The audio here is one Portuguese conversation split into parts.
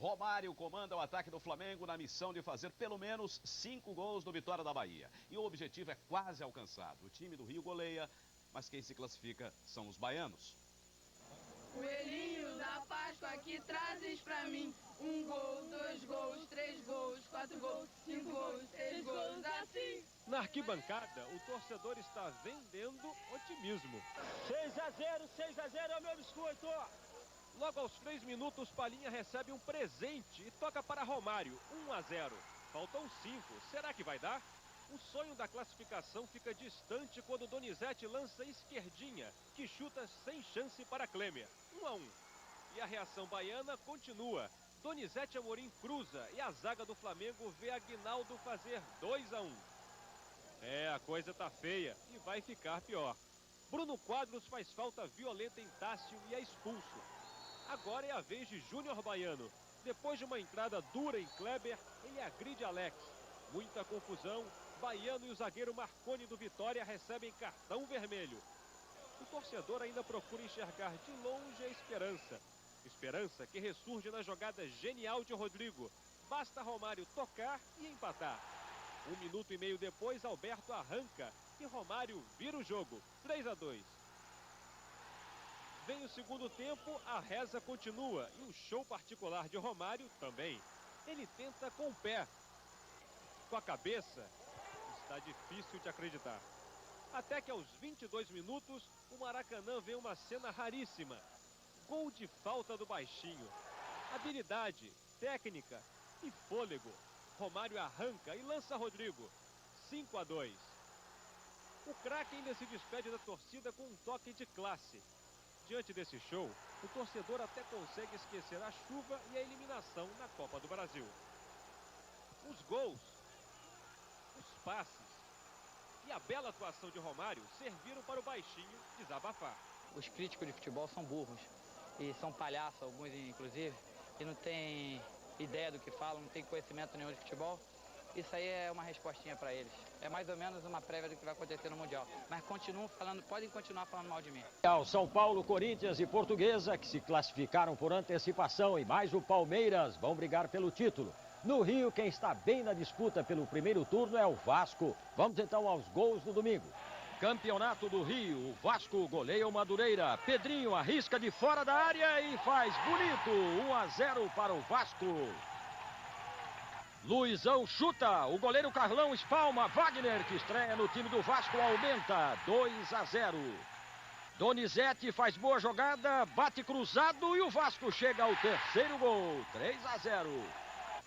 Romário comanda o ataque do Flamengo na missão de fazer pelo menos 5 gols no Vitória da Bahia. E o objetivo é quase alcançado. O time do Rio goleia, mas quem se classifica são os baianos. Coelhinho da Páscoa, que trazes pra mim 1 gol, 2 gols, 3 gols, 4 gols, 5 gols, 6 gols, assim. Na arquibancada, o torcedor está vendendo otimismo. 6 a 0 é o meu biscoito. Logo aos 3 minutos, Palhinha recebe um presente e toca para Romário, 1 a 0. Faltam 5, será que vai dar? O sonho da classificação fica distante quando Donizete lança esquerdinha, que chuta sem chance para Klemer, 1 a 1. E a reação baiana continua. Donizete Amorim cruza e a zaga do Flamengo vê Aguinaldo fazer 2 a 1. A coisa tá feia e vai ficar pior. Bruno Quadros faz falta violenta em Tássio e é expulso. Agora é a vez de Júnior Baiano. Depois de uma entrada dura em Kleber, ele agride Alex. Muita confusão. Baiano e o zagueiro Marconi do Vitória recebem cartão vermelho. O torcedor ainda procura enxergar de longe a esperança. Esperança que ressurge na jogada genial de Rodrigo. Basta Romário tocar e empatar. 1 minuto e meio depois, Alberto arranca e Romário vira o jogo. 3 a 2. Vem o segundo tempo, a reza continua e o show particular de Romário também. Ele tenta com o pé. Com a cabeça, está difícil de acreditar. Até que aos 22 minutos, o Maracanã vê uma cena raríssima. Gol de falta do baixinho. Habilidade, técnica e fôlego. Romário arranca e lança Rodrigo. 5 a 2. O craque ainda se despede da torcida com um toque de classe. Diante desse show, o torcedor até consegue esquecer a chuva e a eliminação na Copa do Brasil. Os gols, os passes e a bela atuação de Romário serviram para o baixinho desabafar. Os críticos de futebol são burros e são palhaços, alguns inclusive, e não tem ideia do que falam, não tem conhecimento nenhum de futebol. Isso aí é uma respostinha para eles. É mais ou menos uma prévia do que vai acontecer no Mundial. Mas continuam falando, podem continuar falando mal de mim. São Paulo, Corinthians e Portuguesa, que se classificaram por antecipação, e mais o Palmeiras vão brigar pelo título. No Rio, quem está bem na disputa pelo primeiro turno é o Vasco. Vamos então aos gols do domingo. Campeonato do Rio, o Vasco goleia o Madureira. Pedrinho arrisca de fora da área e faz bonito. 1 a 0 para o Vasco. Luizão chuta, o goleiro Carlão espalma. Wagner, que estreia no time do Vasco, aumenta. 2 a 0. Donizete faz boa jogada, bate cruzado e o Vasco chega ao terceiro gol. 3 a 0.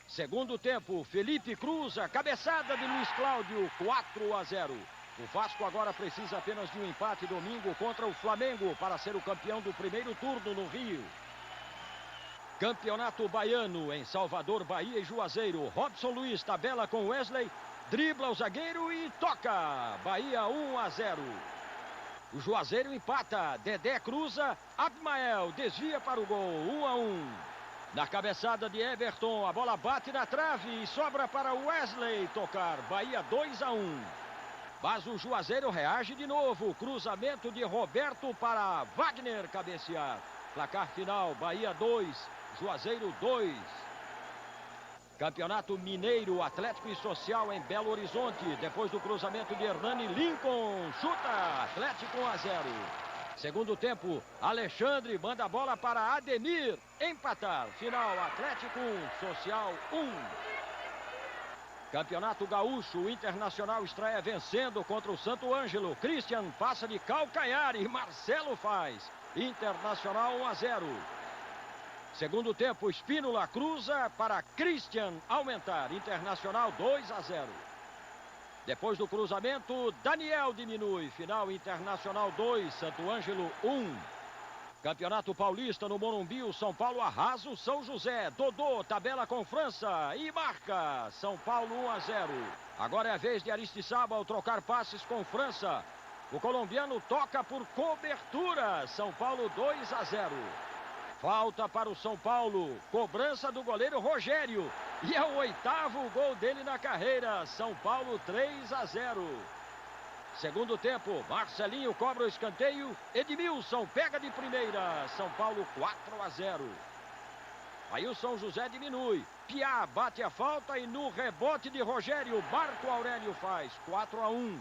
Segundo tempo, Felipe cruza, cabeçada de Luiz Cláudio, 4 a 0. O Vasco agora precisa apenas de um empate domingo contra o Flamengo para ser o campeão do primeiro turno no Rio. Campeonato Baiano, em Salvador, Bahia e Juazeiro. Robson Luiz tabela com Wesley, dribla o zagueiro e toca. Bahia 1 a 0. O Juazeiro empata, Dedé cruza, Abmael desvia para o gol, 1 a 1. Na cabeçada de Everton, a bola bate na trave e sobra para Wesley tocar. Bahia 2 a 1. Mas o Juazeiro reage de novo. Cruzamento de Roberto para Wagner cabecear. Placar final, Bahia 2, Juazeiro 2. Campeonato Mineiro, Atlético e Social em Belo Horizonte. Depois do cruzamento de Hernani, Lincoln chuta. Atlético 1 a 0. Segundo tempo, Alexandre manda a bola para Ademir empatar. Final, Atlético 1, Social 1. Campeonato Gaúcho, o Internacional estreia vencendo contra o Santo Ângelo. Christian passa de calcanhar e Marcelo faz. Internacional 1 a 0. Segundo tempo, Espínola cruza para Christian aumentar. Internacional 2 a 0. Depois do cruzamento, Daniel diminui. Final, Internacional 2, Santo Ângelo 1. Campeonato Paulista no Morumbi, o São Paulo arrasa o São José. Dodô tabela com França e marca. São Paulo 1 a 0. Agora é a vez de Aristizábal trocar passes com França. O colombiano toca por cobertura. São Paulo 2 a 0. Falta para o São Paulo. Cobrança do goleiro Rogério. E é o 8º gol dele na carreira. São Paulo 3 a 0. Segundo tempo, Marcelinho cobra o escanteio. Edmilson pega de primeira. São Paulo 4 a 0. Aí o São José diminui. Piá bate a falta e no rebote de Rogério, Marco Aurélio faz 4-1.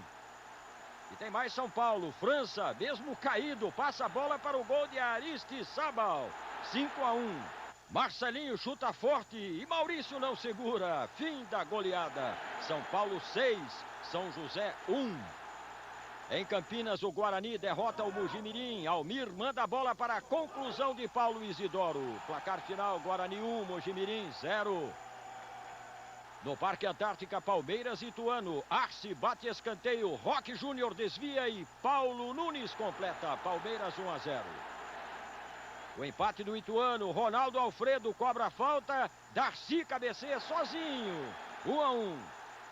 E tem mais São Paulo. França, mesmo caído, passa a bola para o gol de Aristizábal. 5-1. Marcelinho chuta forte e Maurício não segura. Fim da goleada. São Paulo 6, São José 1. Em Campinas, o Guarani derrota o Mojimirim. Almir manda a bola para a conclusão de Paulo Isidoro. Placar final, Guarani 1, Mojimirim 0. No Parque Antártica, Palmeiras e Ituano. Arce bate escanteio, Roque Júnior desvia e Paulo Nunes completa. Palmeiras 1-0. O empate do Ituano, Ronaldo Alfredo cobra a falta, Darcy cabeceia sozinho. 1-1.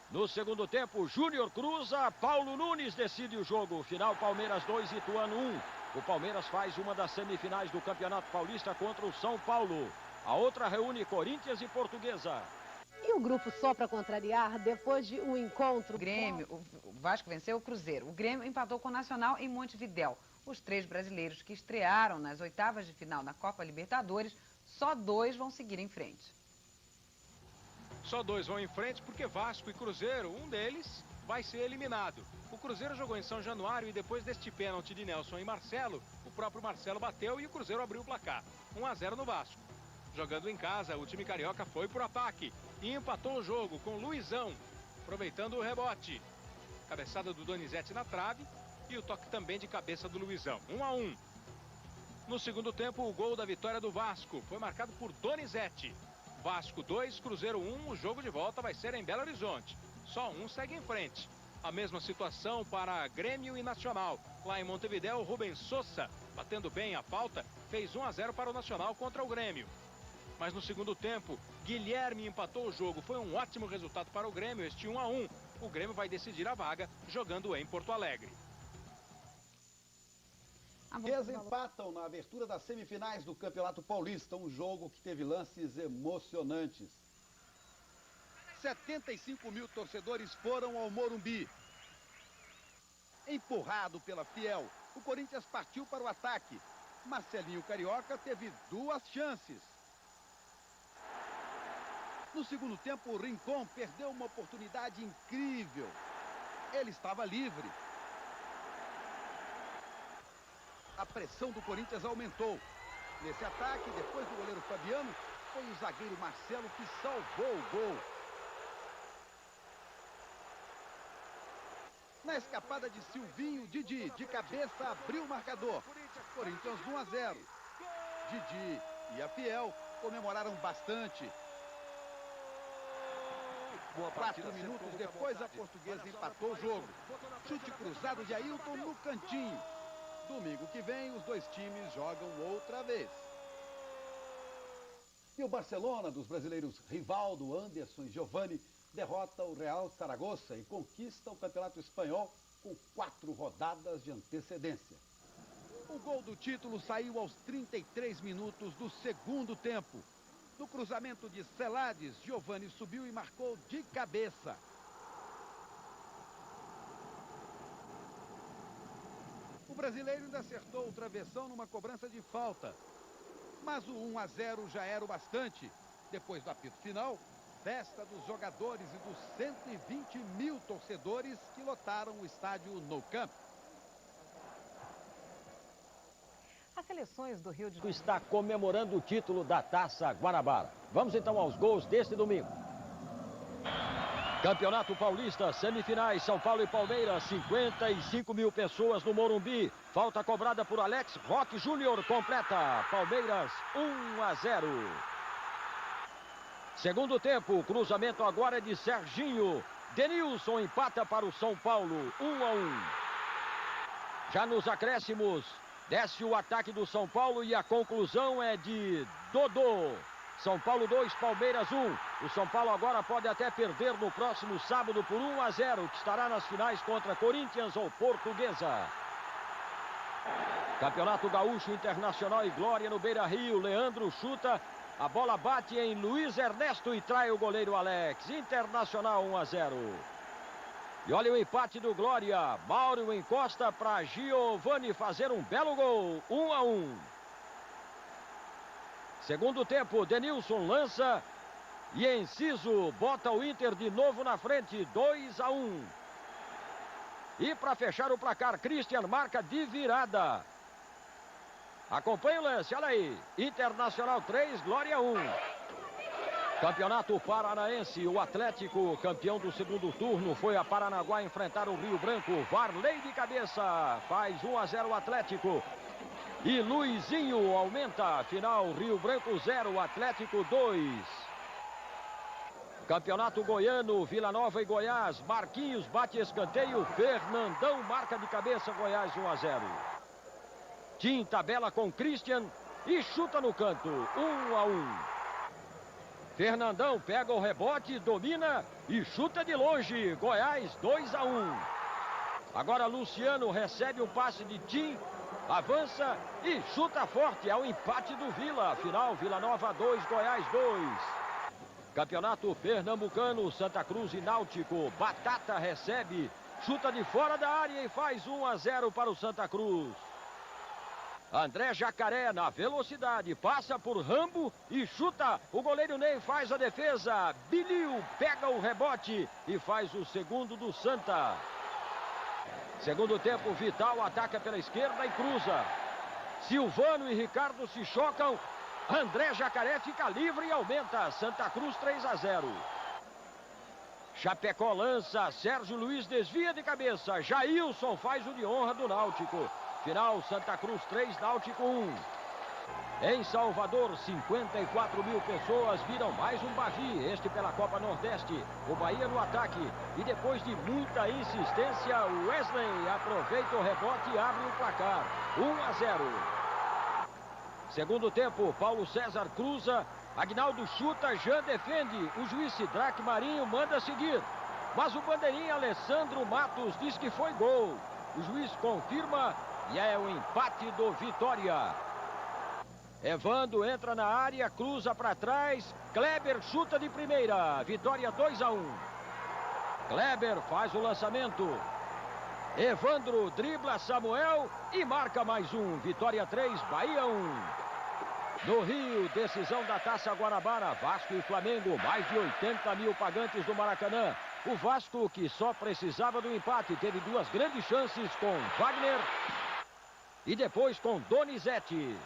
No segundo tempo, Júnior cruza, Paulo Nunes decide o jogo. Final, Palmeiras 2, Ituano 1. O Palmeiras faz uma das semifinais do Campeonato Paulista contra o São Paulo. A outra reúne Corinthians e Portuguesa. E o grupo só para contrariar, depois de um encontro... O Vasco venceu o Cruzeiro. O Grêmio empatou com o Nacional em Montevidéu. Os 3 brasileiros que estrearam nas oitavas de final na Copa Libertadores, só 2 vão seguir em frente. Só 2 vão em frente porque Vasco e Cruzeiro, um deles vai ser eliminado. O Cruzeiro jogou em São Januário e depois deste pênalti de Nelson e Marcelo, o próprio Marcelo bateu e o Cruzeiro abriu o placar. 1-0 no Vasco. Jogando em casa, o time carioca foi pro ataque e empatou o jogo com Luizão, aproveitando o rebote. Cabeçada do Donizete na trave e o toque também de cabeça do Luizão. 1-1. No segundo tempo, o gol da vitória do Vasco foi marcado por Donizete. Vasco 2, Cruzeiro 1, o jogo de volta vai ser em Belo Horizonte. Só um segue em frente. A mesma situação para Grêmio e Nacional. Lá em Montevidéu, Rubens Sousa, batendo bem a falta, fez 1-0 para o Nacional contra o Grêmio. Mas no segundo tempo, Guilherme empatou o jogo. Foi um ótimo resultado para o Grêmio, este 1-1. O Grêmio vai decidir a vaga jogando em Porto Alegre. Eles empatam na abertura das semifinais do Campeonato Paulista, um jogo que teve lances emocionantes. 75 mil torcedores foram ao Morumbi. Empurrado pela Fiel, o Corinthians partiu para o ataque. Marcelinho Carioca teve 2 chances. No segundo tempo, o Rincon perdeu uma oportunidade incrível. Ele estava livre. A pressão do Corinthians aumentou. Nesse ataque, depois do goleiro Fabiano, foi o zagueiro Marcelo que salvou o gol. Na escapada de Silvinho, Didi, de cabeça, abriu o marcador. Corinthians 1-0. Didi e a Fiel comemoraram bastante. 4 minutos depois, a Portuguesa empatou o jogo. Chute cruzado de Ailton no cantinho. Domingo que vem, os 2 times jogam outra vez. E o Barcelona, dos brasileiros Rivaldo, Anderson e Giovani, derrota o Real Saragoça e conquista o Campeonato Espanhol com 4 rodadas de antecedência. O gol do título saiu aos 33 minutos do segundo tempo. No cruzamento de Celades, Giovani subiu e marcou de cabeça. O brasileiro ainda acertou o travessão numa cobrança de falta. Mas o 1-0 já era o bastante. Depois do apito final, festa dos jogadores e dos 120 mil torcedores que lotaram o estádio Nou Camp. As seleções do Rio de Janeiro está comemorando o título da Taça Guanabara. Vamos então aos gols deste domingo. Campeonato Paulista, semifinais, São Paulo e Palmeiras, 55 mil pessoas no Morumbi. Falta cobrada por Alex, Roque Júnior completa. Palmeiras 1-0. Segundo tempo, o cruzamento agora é de Serginho. Denilson empata para o São Paulo, 1-1. Já nos acréscimos, desce o ataque do São Paulo e a conclusão é de Dodô. São Paulo 2, Palmeiras 1. O São Paulo agora pode até perder no próximo sábado por 1-0, que estará nas finais contra Corinthians ou Portuguesa. Campeonato Gaúcho, Internacional e Glória no Beira-Rio. Leandro chuta, a bola bate em Luiz Ernesto e trai o goleiro Alex. Internacional 1-0. E olha o empate do Glória. Mauro encosta para Giovani fazer um belo gol. 1-1. Segundo tempo, Denilson lança e Enciso bota o Inter de novo na frente, 2-1. E para fechar o placar, Christian marca de virada. Acompanha o lance, olha aí. Internacional 3, Glória 1. Campeonato Paranaense, o Atlético, campeão do segundo turno, foi a Paranaguá enfrentar o Rio Branco. Varley de cabeça, faz 1-0 o Atlético. E Luizinho aumenta, final Rio Branco 0, Atlético 2. Campeonato Goiano, Vila Nova e Goiás, Marquinhos bate escanteio, Fernandão marca de cabeça, Goiás 1-0. Tim tabela com Christian e chuta no canto, 1-1. Fernandão pega o rebote, domina e chuta de longe, Goiás 2-1. Agora Luciano recebe um passe de Tim, avança e chuta forte, é o empate do Vila, final Vila Nova 2, Goiás 2. Campeonato Pernambucano, Santa Cruz e Náutico. Batata recebe, chuta de fora da área e faz 1-0 para o Santa Cruz. André Jacaré na velocidade, passa por Rambo e chuta. O goleiro Ney faz a defesa. Bilil pega o rebote e faz o segundo do Santa. Segundo tempo, Vital ataca pela esquerda e cruza. Silvano e Ricardo se chocam. André Jacaré fica livre e aumenta. Santa Cruz 3-0. Chapecó lança. Sérgio Luiz desvia de cabeça. Jailson faz o de honra do Náutico. Final Santa Cruz 3, Náutico 1. Em Salvador, 54 mil pessoas viram mais um Bavi. Este pela Copa Nordeste. O Bahia no ataque. E depois de muita insistência, o Wesley aproveita o rebote e abre o placar. 1-0. Segundo tempo, Paulo César cruza, Aguinaldo chuta, Jean defende, o juiz Sidraque Marinho manda seguir. Mas o bandeirinha Alessandro Matos diz que foi gol. O juiz confirma e é o empate do Vitória. Evando entra na área, cruza para trás, Kleber chuta de primeira, Vitória 2-1. Kleber faz o lançamento. Evandro dribla Samuel e marca mais um. Vitória 3, Bahia 1. No Rio, decisão da Taça Guanabara, Vasco e Flamengo, mais de 80 mil pagantes do Maracanã. O Vasco, que só precisava do empate, teve duas grandes chances com Wagner e depois com Donizete.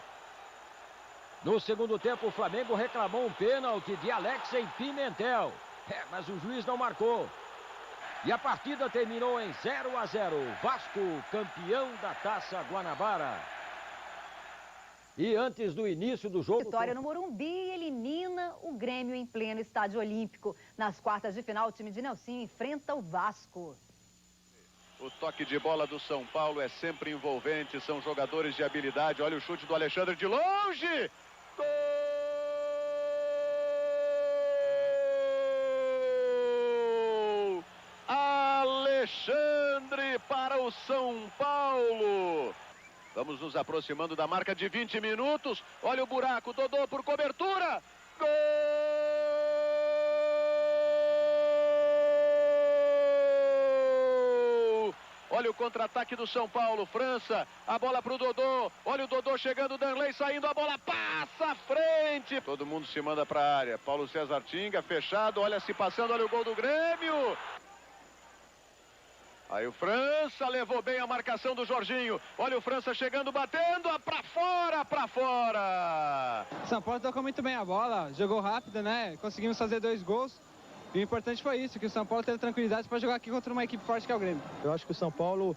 No segundo tempo, o Flamengo reclamou um pênalti de Alex em Pimentel. Mas o juiz não marcou. E a partida terminou em 0-0. Vasco, campeão da Taça Guanabara. E antes do início do jogo... Vitória no Morumbi elimina o Grêmio em pleno estádio olímpico. Nas quartas de final, o time de Nelsinho enfrenta o Vasco. O toque de bola do São Paulo é sempre envolvente. São jogadores de habilidade. Olha o chute do Alexandre de longe. Gol! Alexandre para o São Paulo. Vamos nos aproximando da marca de 20 minutos. Olha o buraco, Dodô por cobertura. Gol! Olha o contra-ataque do São Paulo. França, a bola para o Dodô. Olha o Dodô chegando, Danley saindo, a bola passa à frente. Todo mundo se manda para a área. Paulo César Tinga, fechado, olha se passando, olha o gol do Grêmio. Aí o França levou bem a marcação do Jorginho. Olha o França chegando, batendo, para fora, para fora. São Paulo tocou muito bem a bola, jogou rápido, né? Conseguimos fazer 2 gols. E o importante foi isso, que o São Paulo teve tranquilidade para jogar aqui contra uma equipe forte que é o Grêmio. Eu acho que o São Paulo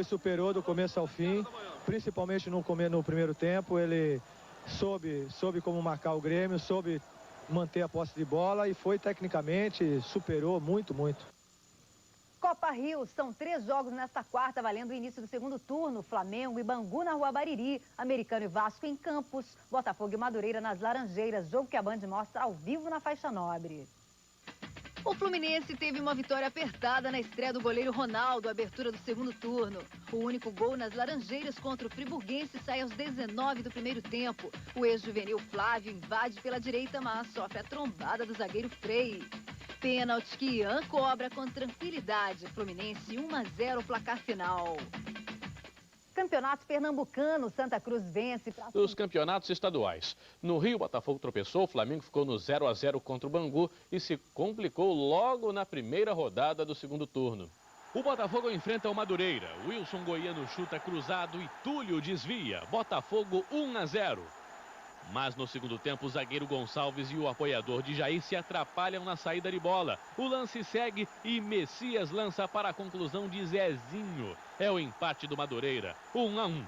superou do começo ao fim, principalmente no primeiro tempo. Ele soube como marcar o Grêmio, soube manter a posse de bola e foi tecnicamente, superou muito. Copa Rio, são 3 jogos nesta quarta, valendo o início do segundo turno. Flamengo e Bangu na Rua Bariri, Americano e Vasco em Campos, Botafogo e Madureira nas Laranjeiras, jogo que a Band mostra ao vivo na faixa nobre. O Fluminense teve uma vitória apertada na estreia do goleiro Ronaldo, abertura do segundo turno. O único gol nas Laranjeiras contra o Friburguense sai aos 19 do primeiro tempo. O ex-juvenil Flávio invade pela direita, mas sofre a trombada do zagueiro Frei. Pênalti que Ian cobra com tranquilidade. Fluminense 1-0 placar final. Campeonato Pernambucano, Santa Cruz vence. Os campeonatos estaduais. No Rio, o Botafogo tropeçou, o Flamengo ficou no 0-0 contra o Bangu e se complicou logo na primeira rodada do segundo turno. O Botafogo enfrenta o Madureira. Wilson Goiano chuta cruzado e Túlio desvia. Botafogo 1-0. Mas no segundo tempo, o zagueiro Gonçalves e o apoiador de Jair se atrapalham na saída de bola. O lance segue e Messias lança para a conclusão de Zezinho. É o empate do Madureira, 1-1.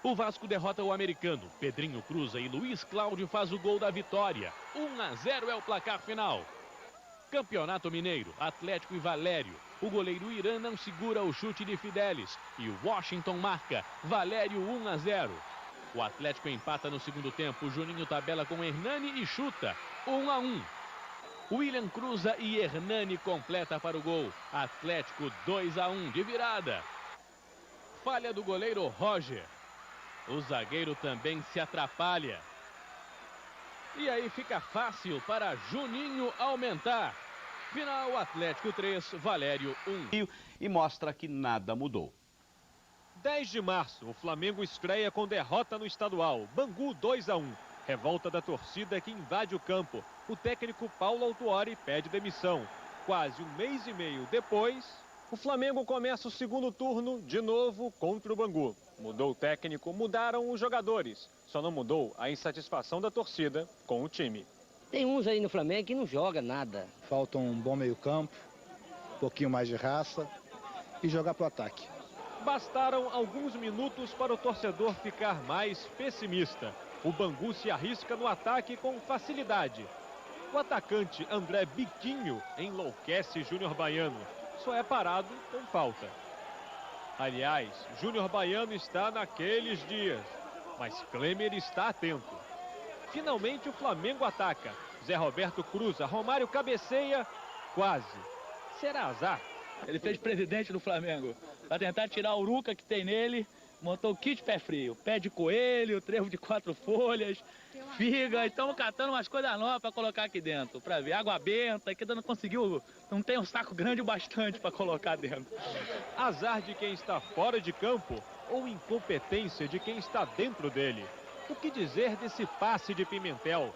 O Vasco derrota o Americano. Pedrinho cruza e Luiz Cláudio faz o gol da vitória. 1-0 é o placar final. Campeonato Mineiro, Atlético e Valério. O goleiro Irã não segura o chute de Fidelis. E o Washington marca, Valério 1-0. O Atlético empata no segundo tempo. Juninho tabela com Hernani e chuta. 1-1. William cruza e Hernani completa para o gol. Atlético 2-1 de virada. Falha do goleiro Roger. O zagueiro também se atrapalha. E aí fica fácil para Juninho aumentar. Final, Atlético 3, Valério 1. E mostra que nada mudou. 10 de março, o Flamengo estreia com derrota no estadual. Bangu 2-1. Revolta da torcida que invade o campo. O técnico Paulo Autuori pede demissão. Quase um mês e meio depois, o Flamengo começa o segundo turno de novo contra o Bangu. Mudou o técnico, mudaram os jogadores. Só não mudou a insatisfação da torcida com o time. Tem uns aí no Flamengo que não joga nada. Falta um bom meio-campo, um pouquinho mais de raça e jogar pro ataque. Bastaram alguns minutos para o torcedor ficar mais pessimista. O Bangu se arrisca no ataque com facilidade. O atacante André Biquinho enlouquece Júnior Baiano. Só é parado com falta. Aliás, Júnior Baiano está naqueles dias, mas Klemer está atento. Finalmente o Flamengo ataca. Zé Roberto cruza, Romário cabeceia, quase. Será azar? Ele fez presidente do Flamengo para tentar tirar a uruca que tem nele, montou o kit pé frio, pé de coelho, trevo de 4 folhas, figa, e estamos catando umas coisas novas para colocar aqui dentro, para ver, água benta, que ainda não conseguiu, não tem um saco grande o bastante para colocar dentro. Azar de quem está fora de campo ou incompetência de quem está dentro dele? O que dizer desse passe de Pimentel,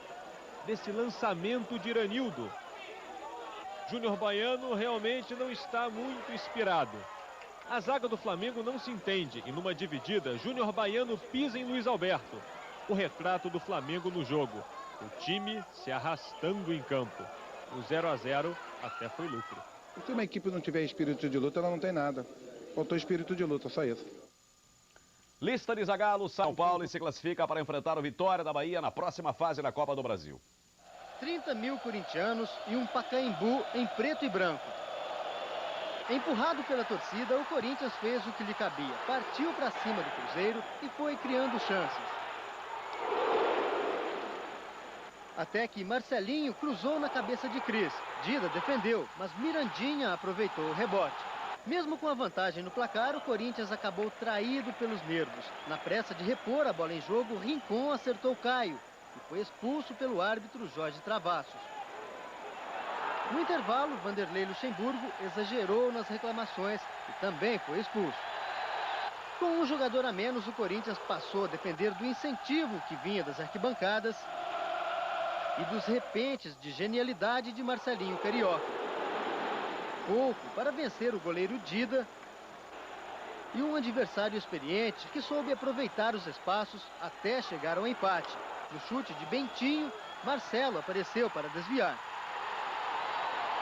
desse lançamento de Iranildo? Júnior Baiano realmente não está muito inspirado. A zaga do Flamengo não se entende e numa dividida, Júnior Baiano pisa em Luiz Alberto. O retrato do Flamengo no jogo. O time se arrastando em campo. O 0-0 até foi lucro. Se uma equipe não tiver espírito de luta, ela não tem nada. Faltou espírito de luta, só isso. Lista de Zagallo, São Paulo se classifica para enfrentar o Vitória da Bahia na próxima fase da Copa do Brasil. 30 mil corintianos e um Pacaembu em preto e branco. Empurrado pela torcida, o Corinthians fez o que lhe cabia. Partiu para cima do Cruzeiro e foi criando chances. Até que Marcelinho cruzou na cabeça de Cris. Dida defendeu, mas Mirandinha aproveitou o rebote. Mesmo com a vantagem no placar, o Corinthians acabou traído pelos nervos. Na pressa de repor a bola em jogo, Rincon acertou Caio e foi expulso pelo árbitro Jorge Travassos. No intervalo, Vanderlei Luxemburgo exagerou nas reclamações e também foi expulso. Com um jogador a menos, o Corinthians passou a depender do incentivo que vinha das arquibancadas e dos repentes de genialidade de Marcelinho Carioca. Pouco para vencer o goleiro Dida e um adversário experiente que soube aproveitar os espaços até chegar ao empate. No chute de Bentinho, Marcelo apareceu para desviar.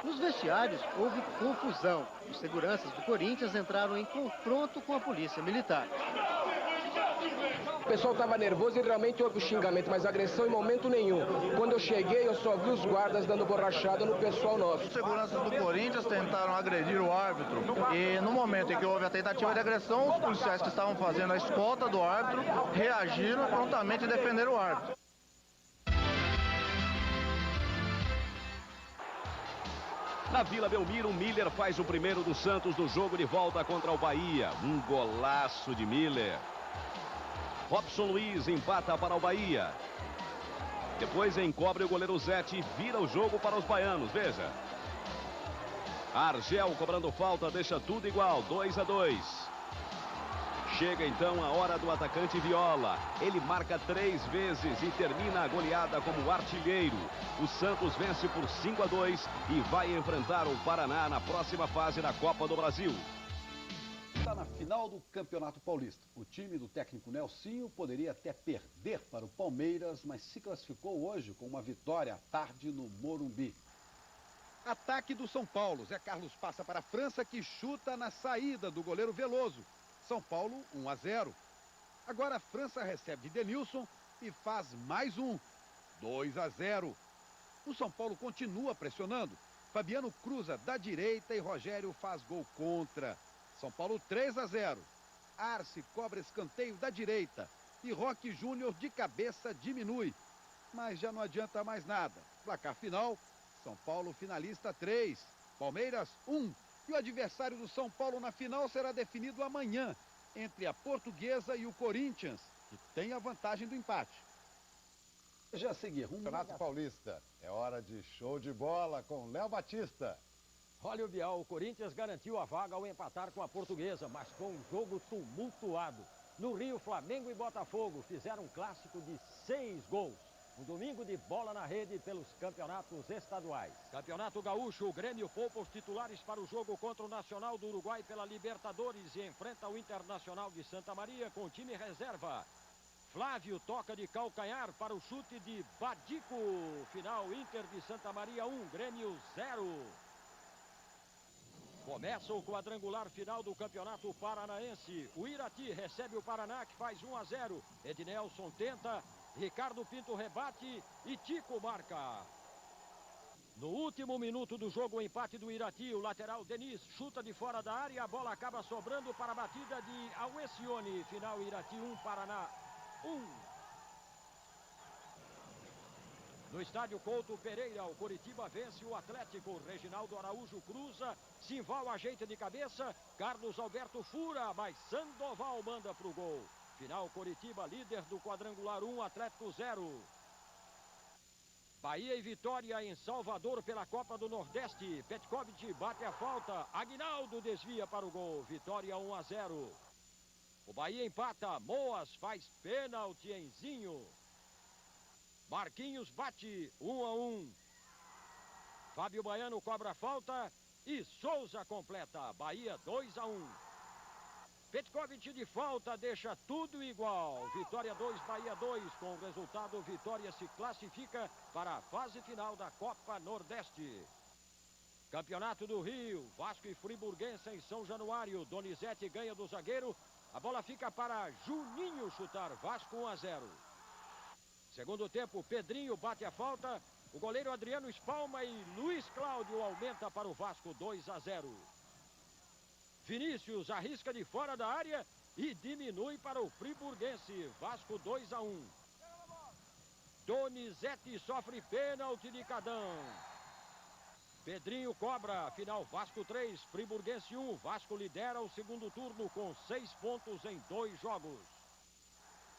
Nos vestiários houve confusão. Os seguranças do Corinthians entraram em confronto com a polícia militar. O pessoal estava nervoso e realmente houve xingamento, mas agressão em momento nenhum. Quando eu cheguei, eu só vi os guardas dando borrachada no pessoal nosso. Os seguranças do Corinthians tentaram agredir o árbitro e no momento em que houve a tentativa de agressão, os policiais que estavam fazendo a escolta do árbitro reagiram prontamente e defenderam o árbitro. Na Vila Belmiro, Miller faz o primeiro do Santos no jogo de volta contra o Bahia. Um golaço de Miller. Robson Luiz empata para o Bahia. Depois encobre o goleiro Zete e vira o jogo para os baianos. Veja. Argel cobrando falta, deixa tudo igual. 2-2. Chega então a hora do atacante Viola. Ele marca 3 vezes e termina a goleada como artilheiro. O Santos vence por 5-2 e vai enfrentar o Paraná na próxima fase da Copa do Brasil. Está na final do Campeonato Paulista. O time do técnico Nelsinho poderia até perder para o Palmeiras, mas se classificou hoje com uma vitória à tarde no Morumbi. Ataque do São Paulo. Zé Carlos passa para a França, que chuta na saída do goleiro Veloso. São Paulo 1-0. Agora a França recebe de Denilson e faz mais um. 2-0. O São Paulo continua pressionando. Fabiano cruza da direita e Rogério faz gol contra. São Paulo 3-0. Arce cobra escanteio da direita e Roque Júnior de cabeça diminui. Mas já não adianta mais nada. Placar final, São Paulo finalista 3, Palmeiras 1. E o adversário do São Paulo na final será definido amanhã, entre a Portuguesa e o Corinthians, que tem a vantagem do empate. Já a seguir, Campeonato Paulista. É hora de show de bola com Léo Batista. Olha o Bial, o Corinthians garantiu a vaga ao empatar com a Portuguesa, mas com um jogo tumultuado. No Rio, Flamengo e Botafogo fizeram um clássico de 6 gols. Um domingo de bola na rede pelos campeonatos estaduais. Campeonato Gaúcho, o Grêmio poupa os titulares para o jogo contra o Nacional do Uruguai pela Libertadores e enfrenta o Internacional de Santa Maria com time reserva. Flávio toca de calcanhar para o chute de Badico. Final, Inter de Santa Maria 1, Grêmio 0. Começa o quadrangular final do Campeonato Paranaense. O Irati recebe o Paraná, que faz 1-0. Ednelson tenta, Ricardo Pinto rebate e Tico marca. No último minuto do jogo, o empate do Irati, o lateral Denis chuta de fora da área, a bola acaba sobrando para a batida de Auessione. Final, Irati 1, Paraná 1. No estádio Couto Pereira, o Coritiba vence o Atlético. Reginaldo Araújo cruza, Simval ajeita de cabeça, Carlos Alberto fura, mas Sandoval manda para o gol. Final, Coritiba líder do quadrangular 1, Atlético 0. Bahia e Vitória em Salvador pela Copa do Nordeste. Petkovic bate a falta, Aguinaldo desvia para o gol. Vitória 1-0. O Bahia empata, Moas faz pênalti em Zinho. Marquinhos bate 1-1. Fábio Baiano cobra a falta e Souza completa. Bahia 2-1. Petkovic de falta deixa tudo igual. Vitória 2, Bahia 2. Com o resultado, Vitória se classifica para a fase final da Copa Nordeste. Campeonato do Rio, Vasco e Friburguense em São Januário. Donizete ganha do zagueiro. A bola fica para Juninho chutar. Vasco 1-0. Segundo tempo, Pedrinho bate a falta. O goleiro Adriano espalma e Luiz Cláudio aumenta para o Vasco 2-0. Vinícius arrisca de fora da área e diminui para o Friburguense. Vasco 2-1. Donizete sofre pênalti de Cadão. Pedrinho cobra. Final, Vasco 3, Friburguense 1. Vasco lidera o segundo turno com 6 pontos em 2 jogos.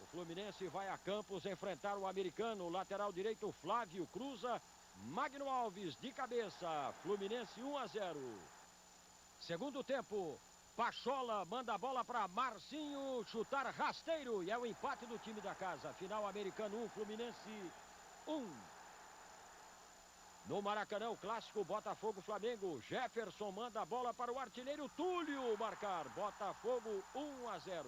O Fluminense vai a Campos enfrentar o americano. Lateral direito, Flávio cruza. Magno Alves de cabeça. Fluminense 1-0. Segundo tempo, Pachola manda a bola para Marcinho chutar rasteiro. E é o empate do time da casa. Final, americano 1, Fluminense 1. No Maracanã, o clássico Botafogo-Flamengo. Jefferson manda a bola para o artilheiro Túlio marcar. Botafogo 1-0.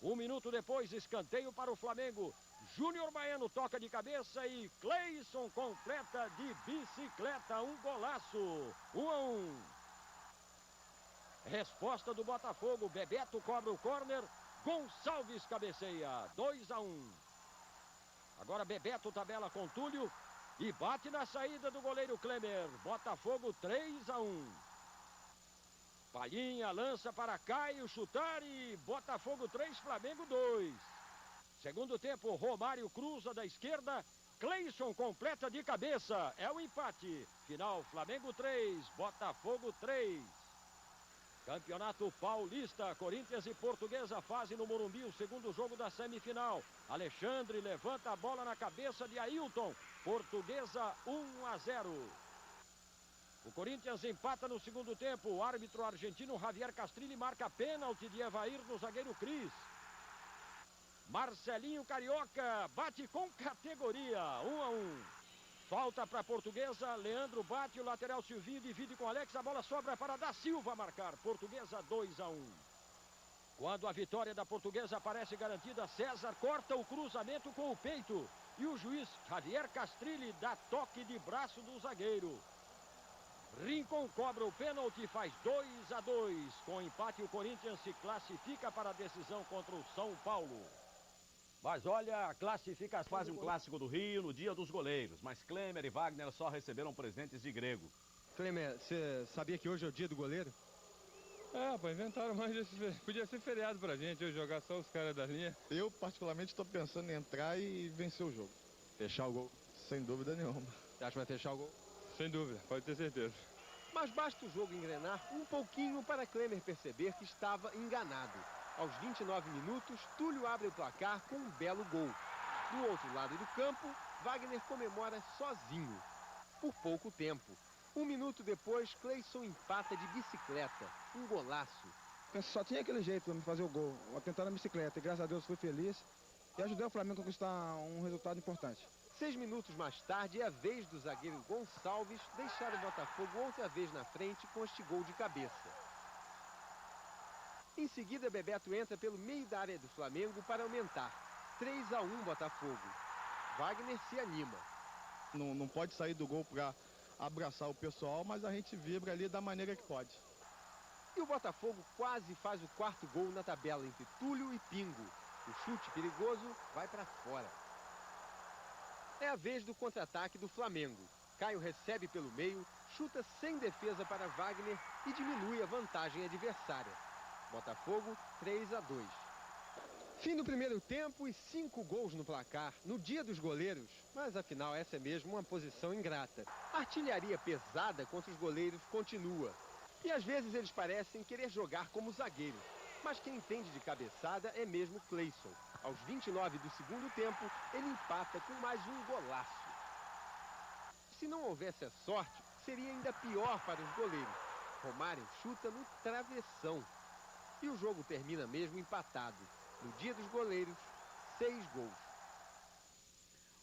1 minuto depois, escanteio para o Flamengo. Júnior Baiano toca de cabeça e Cleison completa de bicicleta. Um golaço. 1-1. Resposta do Botafogo. Bebeto cobra o córner. Gonçalves cabeceia. 2-1. Agora Bebeto tabela com Túlio e bate na saída do goleiro Klemer. Botafogo 3-1. Palhinha lança para Caio chutar e Botafogo 3, Flamengo 2. Segundo tempo, Romário cruza da esquerda. Cleison completa de cabeça. É o empate. Final, Flamengo 3, Botafogo 3. Campeonato Paulista, Corinthians e Portuguesa fazem no Morumbi o segundo jogo da semifinal. Alexandre levanta a bola na cabeça de Ailton. Portuguesa 1-0. O Corinthians empata no segundo tempo. O árbitro argentino Javier Castrilli marca pênalti de Evair no zagueiro Cris. Marcelinho Carioca bate com categoria, 1-1. Falta para a Portuguesa, Leandro bate, o lateral Silvinho divide com Alex, a bola sobra para Da Silva marcar. Portuguesa 2-1. Quando a vitória da Portuguesa parece garantida, César corta o cruzamento com o peito. E o juiz Javier Castrilli dá toque de braço do zagueiro. Rincon cobra o pênalti e faz 2-2. Com empate, o Corinthians se classifica para a decisão contra o São Paulo. Mas olha, a classificação... Faz um clássico do Rio no dia dos goleiros, mas Klemer e Wagner só receberam presentes de grego. Klemer, você sabia que hoje é o dia do goleiro? Inventaram mais esse... Podia ser feriado pra gente, eu jogar só os caras da linha. Eu, particularmente, estou pensando em entrar e vencer o jogo. Fechar o gol? Sem dúvida nenhuma. Você acha que vai fechar o gol? Sem dúvida, pode ter certeza. Mas basta o jogo engrenar um pouquinho para Klemer perceber que estava enganado. Aos 29 minutos, Túlio abre o placar com um belo gol. Do outro lado do campo, Wagner comemora sozinho. Por pouco tempo. 1 minuto depois, Cleison empata de bicicleta. Um golaço. Só tinha aquele jeito para me fazer o gol. Eu tentar na bicicleta e graças a Deus fui feliz. E ajudei o Flamengo a conquistar um resultado importante. 6 minutos mais tarde, é a vez do zagueiro Gonçalves deixar o Botafogo outra vez na frente com este gol de cabeça. Em seguida, Bebeto entra pelo meio da área do Flamengo para aumentar. 3-1 Botafogo. Wagner se anima. Não pode sair do gol para abraçar o pessoal, mas a gente vibra ali da maneira que pode. E o Botafogo quase faz o 4º gol na tabela entre Túlio e Pingo. O chute perigoso vai para fora. É a vez do contra-ataque do Flamengo. Caio recebe pelo meio, chuta sem defesa para Wagner e diminui a vantagem adversária. Botafogo 3-2. Fim do primeiro tempo e 5 gols no placar, no dia dos goleiros. Mas afinal essa é mesmo uma posição ingrata. A artilharia pesada contra os goleiros continua. E às vezes eles parecem querer jogar como zagueiros. Mas quem entende de cabeçada é mesmo Cleison. Aos 29 do segundo tempo, ele empata com mais um golaço. Se não houvesse a sorte, seria ainda pior para os goleiros. Romário chuta no travessão. E o jogo termina mesmo empatado. No dia dos goleiros, 6 gols.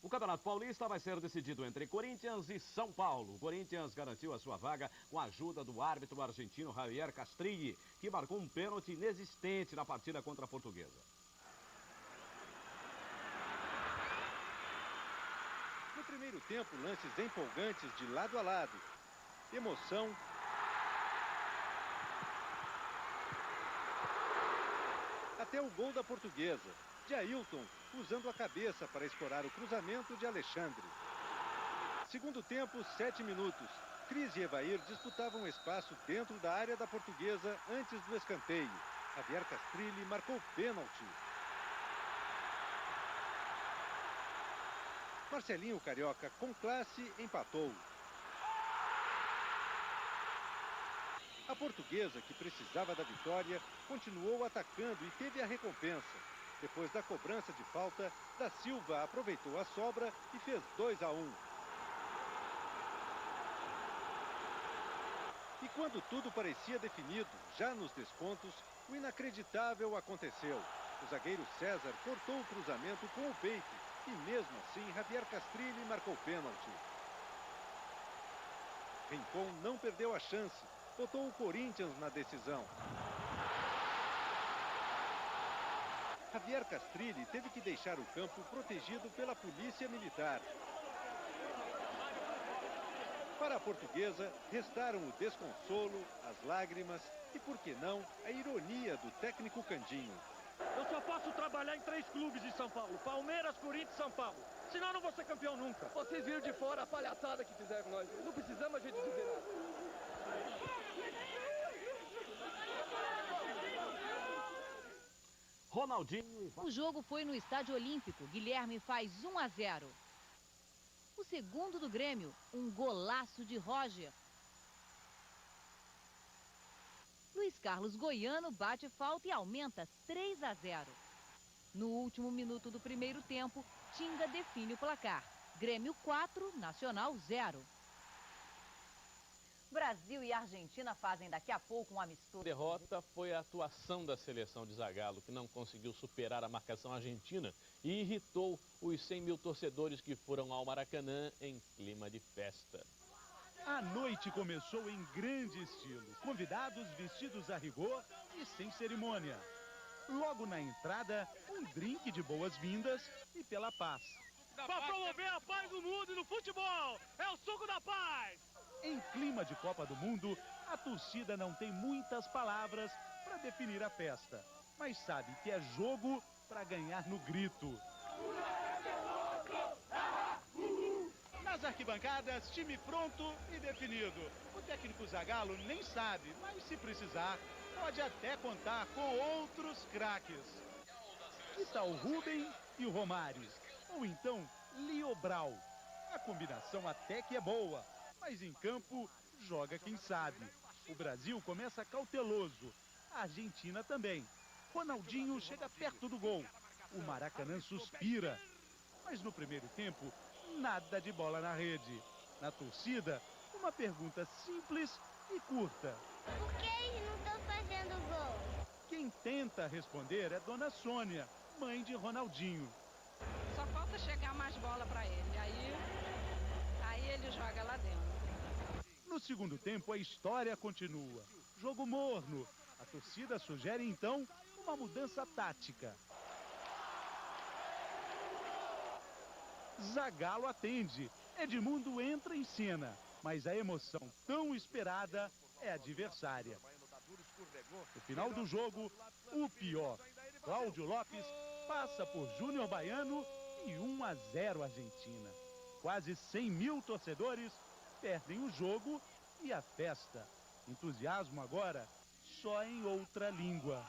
O Campeonato Paulista vai ser decidido entre Corinthians e São Paulo. O Corinthians garantiu a sua vaga com a ajuda do árbitro argentino Javier Castrilli, que marcou um pênalti inexistente na partida contra a Portuguesa. No primeiro tempo, lances empolgantes de lado a lado. Emoção. Até o gol da Portuguesa. De Ailton, usando a cabeça para escorar o cruzamento de Alexandre. Segundo tempo, 7 minutos. Cris e Evair disputavam espaço dentro da área da Portuguesa antes do escanteio. Javier Castrilli marcou pênalti. Marcelinho Carioca, com classe, empatou. A Portuguesa, que precisava da vitória, continuou atacando e teve a recompensa. Depois da cobrança de falta, Da Silva aproveitou a sobra e fez 2-1. E quando tudo parecia definido, já nos descontos, o inacreditável aconteceu. O zagueiro César cortou o cruzamento com o peito e mesmo assim Javier Castrilli marcou pênalti. Rincon não perdeu a chance, botou o Corinthians na decisão. Javier Castrilli teve que deixar o campo protegido pela polícia militar. Para a Portuguesa, restaram o desconsolo, as lágrimas e, por que não, a ironia do técnico Candinho. Eu só posso trabalhar em 3 clubes de São Paulo: Palmeiras, Corinthians e São Paulo. Senão eu não vou ser campeão nunca. Vocês viram de fora a palhaçada que fizeram nós. Não precisamos a gente dizer nada. Ronaldinho. O jogo foi no Estádio Olímpico. Guilherme faz 1-0. O segundo do Grêmio, um golaço de Roger. Luiz Carlos Goiano bate falta e aumenta 3-0. No último minuto do primeiro tempo, Tinga define o placar. Grêmio 4, Nacional 0. Brasil e Argentina fazem daqui a pouco um amistoso. A derrota foi a atuação da seleção de Zagallo, que não conseguiu superar a marcação argentina e irritou os 100 mil torcedores que foram ao Maracanã em clima de festa. A noite começou em grande estilo. Convidados vestidos a rigor e sem cerimônia. Logo na entrada, um drink de boas-vindas e pela paz. Para promover a paz no mundo e no futebol, é o suco da paz! Em clima de Copa do Mundo, a torcida não tem muitas palavras para definir a festa, mas sabe que é jogo para ganhar no grito. Nas arquibancadas, time pronto e definido. O técnico Zagallo nem sabe, mas se precisar, pode até contar com outros craques. Que tal Rubem e o Romário? Ou então Leo Brau? A combinação até que é boa, mas em campo joga quem sabe. O Brasil começa cauteloso, a Argentina também. Ronaldinho chega perto do gol. O Maracanã suspira. Mas no primeiro tempo, nada de bola na rede. Na torcida, uma pergunta simples e curta. Por que eles não estão fazendo gol? Quem tenta responder é Dona Sônia, mãe de Ronaldinho. Só falta chegar mais bola para ele. Aí ele joga lá dentro. No segundo tempo, a história continua. Jogo morno. A torcida sugere, então, uma mudança tática. Zagallo atende. Edmundo entra em cena. Mas a emoção tão esperada é adversária. No final do jogo, o pior. Cláudio Lopes passa por Júnior Baiano e 1-0 Argentina. Quase 100 mil torcedores perdem o jogo e a festa. Entusiasmo agora só em outra língua.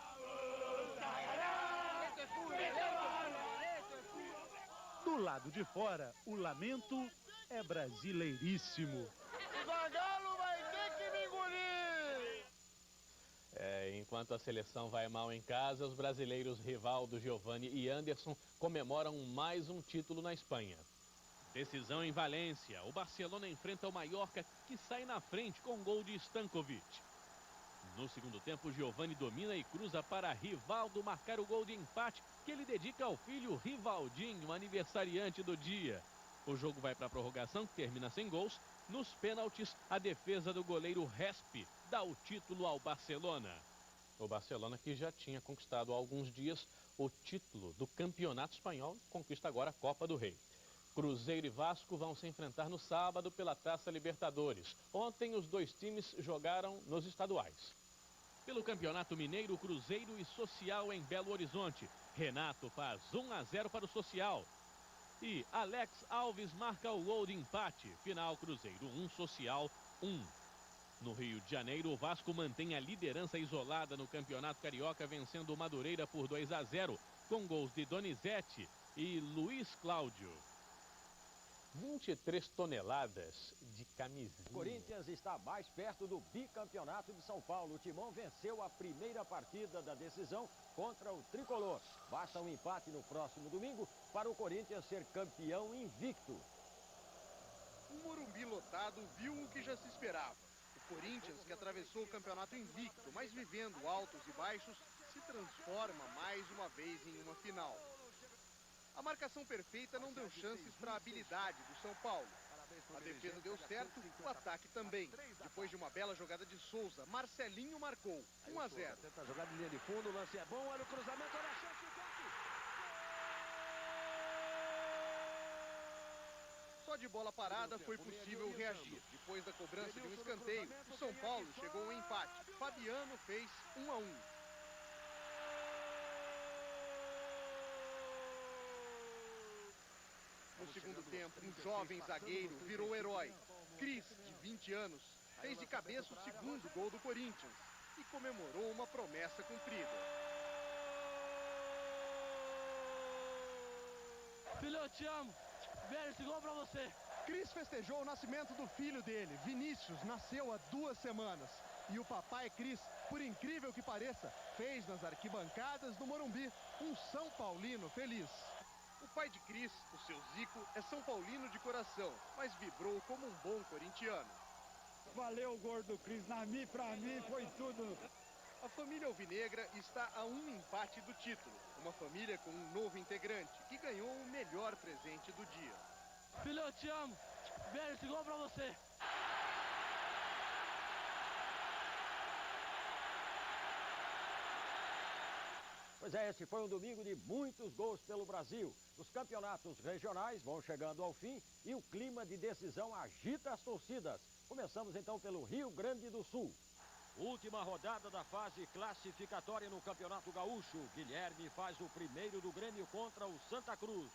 Do lado de fora, o lamento é brasileiríssimo. O Zagallo vai ter que me engolir! Enquanto a seleção vai mal em casa, os brasileiros Rivaldo, Giovani e Anderson comemoram mais um título na Espanha. Decisão em Valência. O Barcelona enfrenta o Mallorca, que sai na frente com gol de Stankovic. No segundo tempo, Giovani domina e cruza para Rivaldo marcar o gol de empate, que ele dedica ao filho Rivaldinho, aniversariante do dia. O jogo vai para a prorrogação, que termina sem gols. Nos pênaltis, a defesa do goleiro Respi dá o título ao Barcelona. O Barcelona, que já tinha conquistado há alguns dias o título do Campeonato Espanhol, conquista agora a Copa do Rei. Cruzeiro e Vasco vão se enfrentar no sábado pela Taça Libertadores. Ontem os dois times jogaram nos estaduais. Pelo Campeonato Mineiro, Cruzeiro e Social em Belo Horizonte. Renato faz 1-0 para o Social. E Alex Alves marca o gol de empate. Final Cruzeiro 1, Social 1. No Rio de Janeiro, o Vasco mantém a liderança isolada no Campeonato Carioca, vencendo o Madureira por 2-0, com gols de Donizete e Luiz Cláudio. 23 toneladas de camisinha. O Corinthians está mais perto do bicampeonato de São Paulo. O Timão venceu a primeira partida da decisão contra o Tricolor. Basta um empate no próximo domingo para o Corinthians ser campeão invicto. O Morumbi lotado viu o que já se esperava. O Corinthians, que atravessou o campeonato invicto, mas vivendo altos e baixos, se transforma mais uma vez em uma final. A marcação perfeita não deu chances para a habilidade do São Paulo. A defesa deu certo, o ataque também. Depois de uma bela jogada de Souza, Marcelinho marcou 1-0. Tenta jogar de linha de fundo, o lance é bom, olha o cruzamento, olha a chance, o toque! Só de bola parada foi possível reagir. Depois da cobrança de um escanteio, o São Paulo chegou ao empate. Fabiano fez 1-1. No segundo tempo, um jovem zagueiro virou herói. Cris, de 20 anos, fez de cabeça o segundo gol do Corinthians e comemorou uma promessa cumprida. Filho, eu te amo. Velho, esse gol é pra você. Cris festejou o nascimento do filho dele. Vinícius nasceu há 2 semanas. E o papai Cris, por incrível que pareça, fez nas arquibancadas do Morumbi um São Paulino feliz. O pai de Cris, o seu Zico, é São Paulino de coração, mas vibrou como um bom corintiano. Valeu o gol do Cris. Pra mim foi tudo. A família alvinegra está a um empate do título. Uma família com um novo integrante que ganhou o melhor presente do dia. Filho, eu te amo. Velho, esse gol pra você. Pois é, esse foi um domingo de muitos gols pelo Brasil. Os campeonatos regionais vão chegando ao fim e o clima de decisão agita as torcidas. Começamos então pelo Rio Grande do Sul. Última rodada da fase classificatória no Campeonato Gaúcho. Guilherme faz o primeiro do Grêmio contra o Santa Cruz.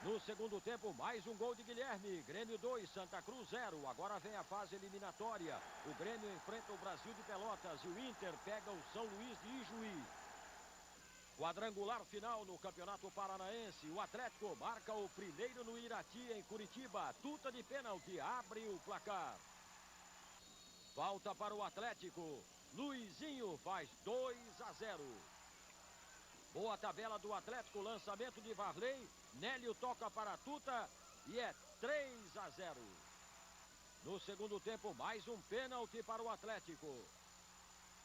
No segundo tempo, mais um gol de Guilherme. Grêmio 2, Santa Cruz 0. Agora vem a fase eliminatória. O Grêmio enfrenta o Brasil de Pelotas e o Inter pega o São Luís de Ijuí. Quadrangular final no Campeonato Paranaense. O Atlético marca o primeiro no Irati, em Curitiba. Tuta de pênalti abre o placar. Falta para o Atlético. Luizinho faz 2-0. Boa tabela do Atlético. Lançamento de Varley. Nélio toca para Tuta e é 3-0. No segundo tempo, mais um pênalti para o Atlético.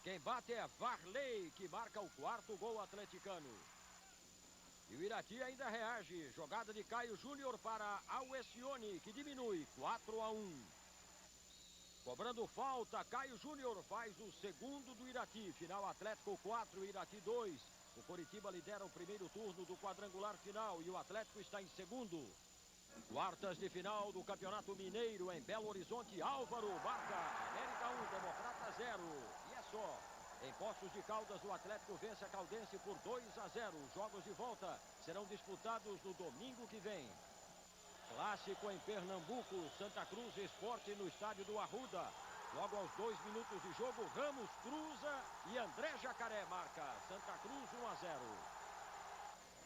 Quem bate é Varley, que marca o quarto gol atleticano. E o Irati ainda reage. Jogada de Caio Júnior para Alessione, que diminui 4-1. Cobrando falta, Caio Júnior faz o segundo do Irati. Final Atlético 4, Irati 2. O Coritiba lidera o primeiro turno do quadrangular final e o Atlético está em segundo. Quartas de final do Campeonato Mineiro em Belo Horizonte. Álvaro marca América 1, Democrata 0. E é só. Em Poços de Caldas, o Atlético vence a Caldense por 2-0. Jogos de volta serão disputados no domingo que vem. Clássico em Pernambuco, Santa Cruz Esporte no estádio do Arruda. Logo aos 2 minutos de jogo, Ramos cruza e André Jacaré marca. Santa Cruz 1-0.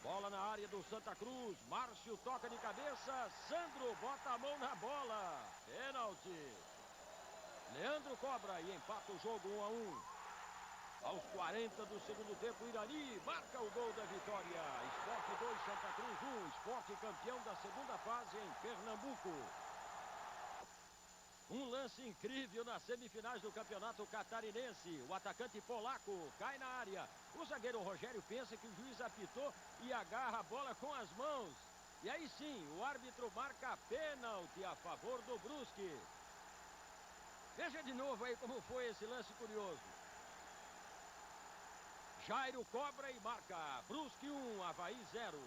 Bola na área do Santa Cruz, Márcio toca de cabeça, Sandro bota a mão na bola. Pênalti. Leandro cobra e empata o jogo 1-1. Aos 40 do segundo tempo, Irani marca o gol da vitória. Sport 2, Santa Cruz 1. Sport campeão da segunda fase em Pernambuco. Um lance incrível nas semifinais do Campeonato Catarinense. O atacante polaco cai na área. O zagueiro Rogério pensa que o juiz apitou e agarra a bola com as mãos. E aí sim, o árbitro marca pênalti a favor do Brusque. Veja de novo aí como foi esse lance curioso. Jairo cobra e marca. Brusque 1, Avaí 0.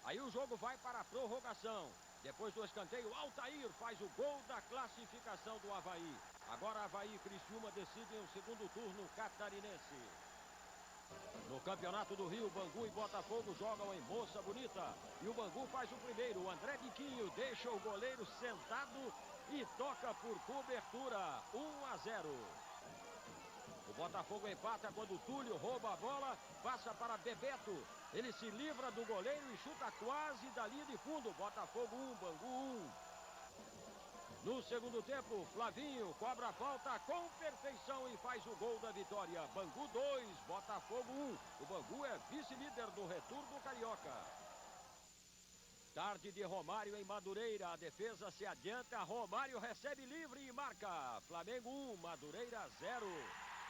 Aí o jogo vai para a prorrogação. Depois do escanteio, Altair faz o gol da classificação do Avaí. Agora Avaí e Criciúma decidem o segundo turno catarinense. No Campeonato do Rio, Bangu e Botafogo jogam em Moça Bonita. E o Bangu faz o primeiro. O André Biquinho deixa o goleiro sentado e toca por cobertura. 1-0. O Botafogo empata quando o Túlio rouba a bola, passa para Bebeto. Ele se livra do goleiro e chuta quase da linha de fundo. Botafogo 1, Bangu 1. No segundo tempo, Flavinho cobra a falta com perfeição e faz o gol da vitória. Bangu 2, Botafogo 1. O Bangu é vice-líder do retorno do Carioca. Tarde de Romário em Madureira. A defesa se adianta. Romário recebe livre e marca. Flamengo 1, Madureira 0.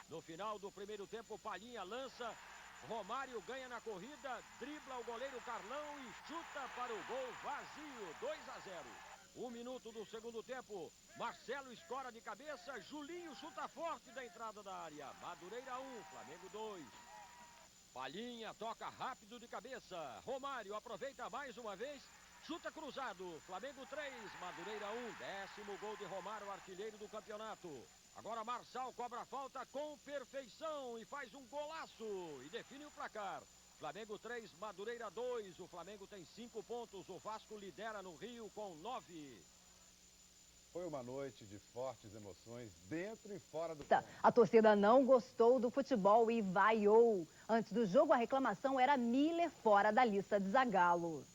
No final do primeiro tempo, Palhinha lança. Romário ganha na corrida, dribla o goleiro Carlão e chuta para o gol vazio, 2-0. 1 minuto do segundo tempo, Marcelo escora de cabeça, Julinho chuta forte da entrada da área. Madureira 1, Flamengo 2. Palhinha toca rápido de cabeça, Romário aproveita mais uma vez, chuta cruzado, Flamengo 3, Madureira 1. 10º gol de Romário, artilheiro do campeonato. Agora Marçal cobra a falta com perfeição e faz um golaço e define o placar. Flamengo 3, Madureira 2. O Flamengo tem 5 pontos. O Vasco lidera no Rio com 9. Foi uma noite de fortes emoções dentro e fora do... A torcida não gostou do futebol e vaiou. Antes do jogo, a reclamação era Miller fora da lista de Zagallo.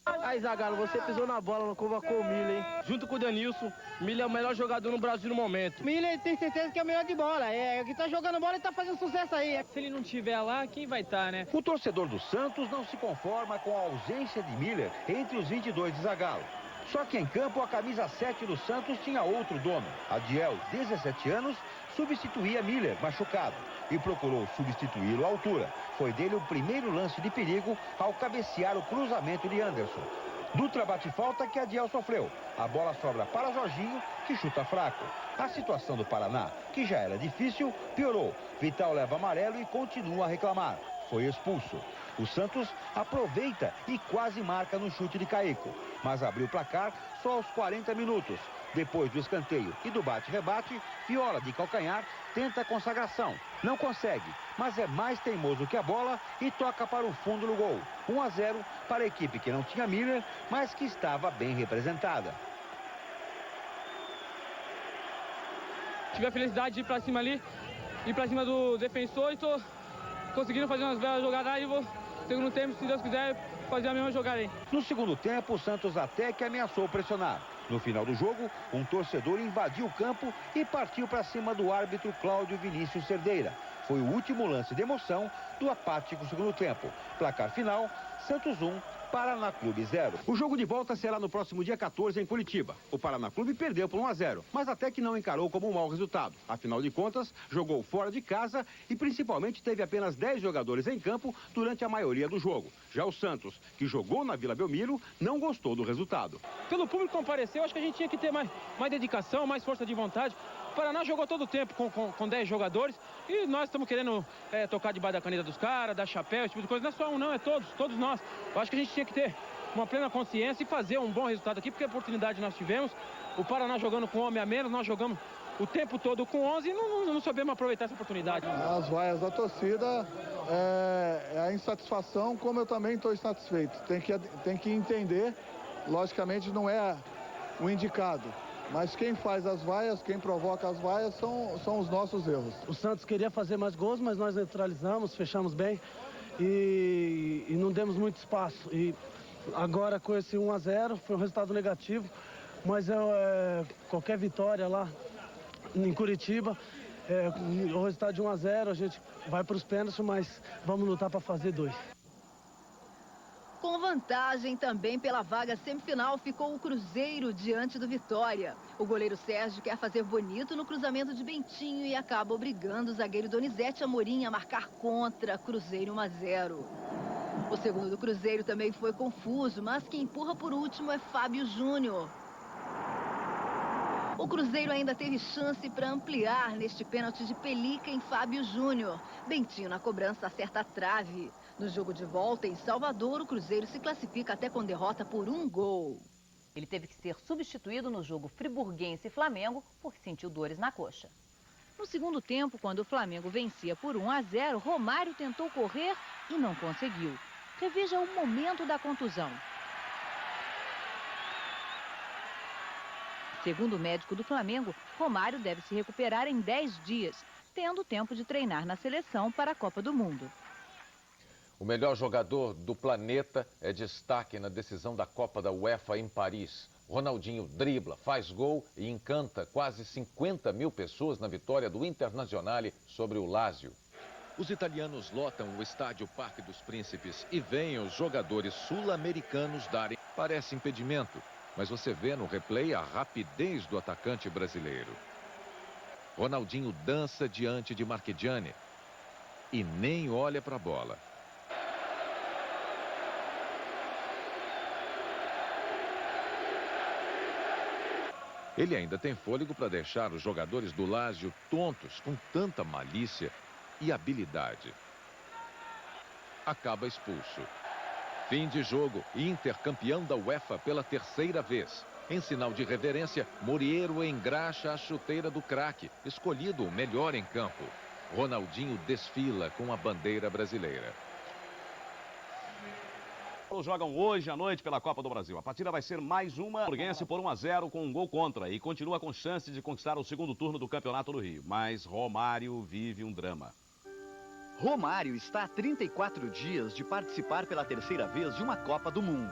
Aí, Zagallo, você pisou na bola, não convocou o Miller, hein? Junto com o Denilson, Miller é o melhor jogador no Brasil no momento. Miller tem certeza que é o melhor de bola. É, que tá jogando bola e tá fazendo sucesso aí. Se ele não tiver lá, quem vai estar, né? O torcedor do Santos não se conforma com a ausência de Miller entre os 22 de Zagallo. Só que em campo a camisa 7 do Santos tinha outro dono. Adiel, 17 anos, substituía Miller, machucado, e procurou substituí-lo à altura. Foi dele o primeiro lance de perigo ao cabecear o cruzamento de Anderson. Dutra bate falta que Adiel sofreu. A bola sobra para Jorginho, que chuta fraco. A situação do Paraná, que já era difícil, piorou. Vital leva amarelo e continua a reclamar. Foi expulso. O Santos aproveita e quase marca no chute de Caico, mas abriu o placar só aos 40 minutos. Depois do escanteio e do bate-rebate, Viola de calcanhar tenta a consagração. Não consegue, mas é mais teimoso que a bola e toca para o fundo do gol. 1-0 para a equipe que não tinha Miller, mas que estava bem representada. Tive a felicidade de ir pra cima ali, ir pra cima do defensor e tô conseguindo fazer umas belas jogadas e vou, segundo tempo, se Deus quiser, fazer a mesma jogada aí. No segundo tempo, o Santos até que ameaçou pressionar. No final do jogo, um torcedor invadiu o campo e partiu para cima do árbitro Cláudio Vinícius Cerdeira. Foi o último lance de emoção do apático segundo tempo. Placar final, Santos 1, Paraná Clube 0. O jogo de volta será no próximo dia 14 em Curitiba. O Paraná Clube perdeu por 1-0, mas até que não encarou como um mau resultado. Afinal de contas, jogou fora de casa e principalmente teve apenas 10 jogadores em campo durante a maioria do jogo. Já o Santos, que jogou na Vila Belmiro, não gostou do resultado. Pelo público compareceu, acho que a gente tinha que ter mais dedicação, mais força de vontade. O Paraná jogou todo o tempo com 10 jogadores e nós estamos querendo tocar debaixo da caneta dos caras, dar chapéu, esse tipo de coisa. Não é só um, não, é todos nós. Eu acho que a gente tinha que ter uma plena consciência e fazer um bom resultado aqui, porque a oportunidade nós tivemos. O Paraná jogando com homem a menos, nós jogamos o tempo todo com 11 e não soubemos aproveitar essa oportunidade. As vaias da torcida é a insatisfação, como eu também estou insatisfeito. Tem que entender, logicamente não é o indicado. Mas quem faz as vaias, quem provoca as vaias são os nossos erros. O Santos queria fazer mais gols, mas nós neutralizamos, fechamos bem e não demos muito espaço. E agora com esse 1-0 foi um resultado negativo, mas qualquer vitória lá em Curitiba, o resultado de 1-0, a gente vai para os pênaltis, mas vamos lutar para fazer 2. Com vantagem também pela vaga semifinal ficou o Cruzeiro diante do Vitória. O goleiro Sérgio quer fazer bonito no cruzamento de Bentinho e acaba obrigando o zagueiro Donizete Amorim a marcar contra Cruzeiro 1-0. O segundo do Cruzeiro também foi confuso, mas quem empurra por último é Fábio Júnior. O Cruzeiro ainda teve chance para ampliar neste pênalti de Pelica em Fábio Júnior. Bentinho na cobrança acerta a trave. No jogo de volta em Salvador, o Cruzeiro se classifica até com derrota por 1 gol. Ele teve que ser substituído no jogo friburguense e Flamengo porque sentiu dores na coxa. No segundo tempo, quando o Flamengo vencia por 1-0, Romário tentou correr e não conseguiu. Reveja o momento da contusão. Segundo o médico do Flamengo, Romário deve se recuperar em 10 dias, tendo tempo de treinar na seleção para a Copa do Mundo. O melhor jogador do planeta é destaque na decisão da Copa da UEFA em Paris. Ronaldinho dribla, faz gol e encanta quase 50 mil pessoas na vitória do Internazionale sobre o Lazio. Os italianos lotam o estádio Parque dos Príncipes e veem os jogadores sul-americanos darem. Parece impedimento, mas você vê no replay a rapidez do atacante brasileiro. Ronaldinho dança diante de Marchegiani e nem olha para a bola. Ele ainda tem fôlego para deixar os jogadores do Lazio tontos com tanta malícia e habilidade. Acaba expulso. Fim de jogo, Inter campeão da UEFA pela 3ª vez. Em sinal de reverência, Moriero engraxa a chuteira do craque, escolhido o melhor em campo. Ronaldinho desfila com a bandeira brasileira. Jogam hoje à noite pela Copa do Brasil. A partida vai ser mais uma. Friburguense por 1-0 com um gol contra e continua com chance de conquistar o segundo turno do Campeonato do Rio. Mas Romário vive um drama. Romário está há 34 dias de participar pela 3ª vez de uma Copa do Mundo.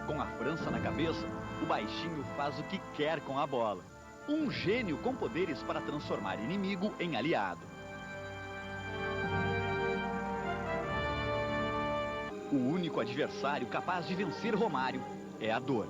Com a França na cabeça, o baixinho faz o que quer com a bola. Um gênio com poderes para transformar inimigo em aliado. O único adversário capaz de vencer Romário é a dor.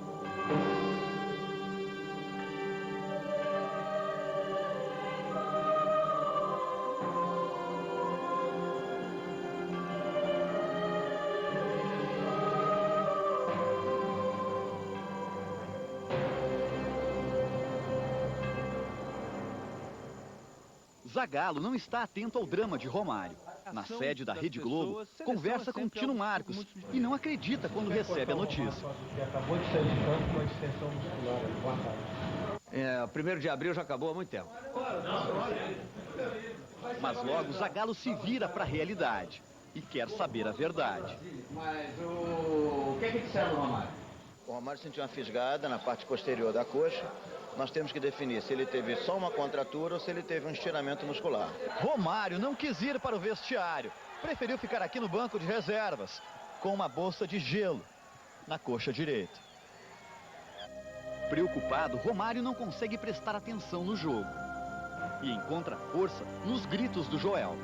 Zagallo não está atento ao drama de Romário. Na sede da Rede Globo, conversa com Tino Marcos e não acredita quando recebe a notícia. Acabou de sair de campo com uma distensão muscular. 1º de abril já acabou há muito tempo. Mas logo Zagallo se vira para a realidade e quer saber a verdade. Mas o que disseram do Romário? O Romário sentiu uma fisgada na parte posterior da coxa. Nós temos que definir se ele teve só uma contratura ou se ele teve um estiramento muscular. Romário não quis ir para o vestiário. Preferiu ficar aqui no banco de reservas, com uma bolsa de gelo na coxa direita. Preocupado, Romário não consegue prestar atenção no jogo. E encontra força nos gritos do Joel.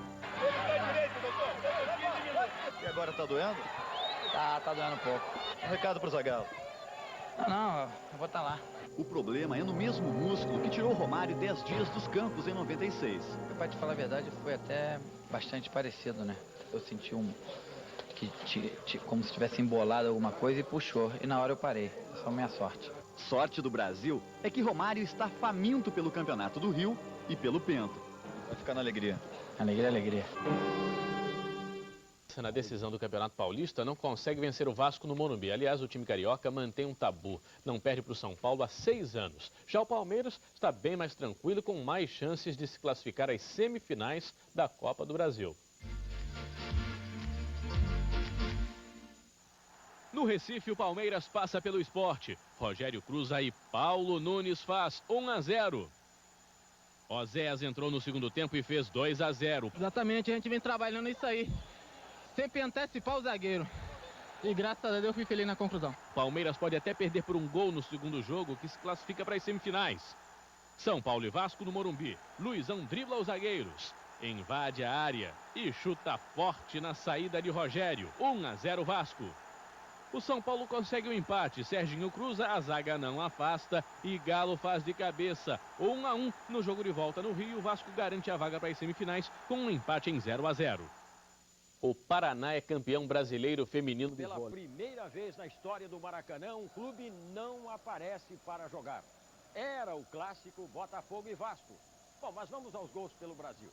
E agora tá doendo? Tá doendo um pouco. Um recado pro Zagallo. Não, eu vou estar lá. O problema é no mesmo músculo que tirou Romário 10 dias dos campos em 96. Pra te falar a verdade, foi até bastante parecido, né? Eu senti como se tivesse embolado alguma coisa e puxou. E na hora eu parei. Essa foi a minha sorte. Sorte do Brasil é que Romário está faminto pelo Campeonato do Rio e pelo Penta. Vai ficar na alegria. Alegria, alegria. Na decisão do Campeonato Paulista, não consegue vencer o Vasco no Morumbi. Aliás, o time carioca mantém um tabu. Não perde para o São Paulo há 6 anos. Já o Palmeiras está bem mais tranquilo, com mais chances de se classificar às semifinais da Copa do Brasil. No Recife, o Palmeiras passa pelo Sport. Rogério cruza e Paulo Nunes faz 1-0. Oséias entrou no segundo tempo e fez 2-0. Exatamente, a gente vem trabalhando isso aí. Sempre antecipar o zagueiro. E graças a Deus eu fui feliz na conclusão. Palmeiras pode até perder por um gol no segundo jogo, que se classifica para as semifinais. São Paulo e Vasco no Morumbi. Luizão dribla os zagueiros, invade a área e chuta forte na saída de Rogério. 1-0 Vasco. O São Paulo consegue o empate. Serginho cruza, a zaga não afasta e Galo faz de cabeça. 1-1 no jogo de volta no Rio. O Vasco garante a vaga para as semifinais com um empate em 0-0. O Paraná é campeão brasileiro feminino de vôlei. Pela primeira vez na história do Maracanã, um clube não aparece para jogar. Era o clássico Botafogo e Vasco. Bom, mas vamos aos gols pelo Brasil.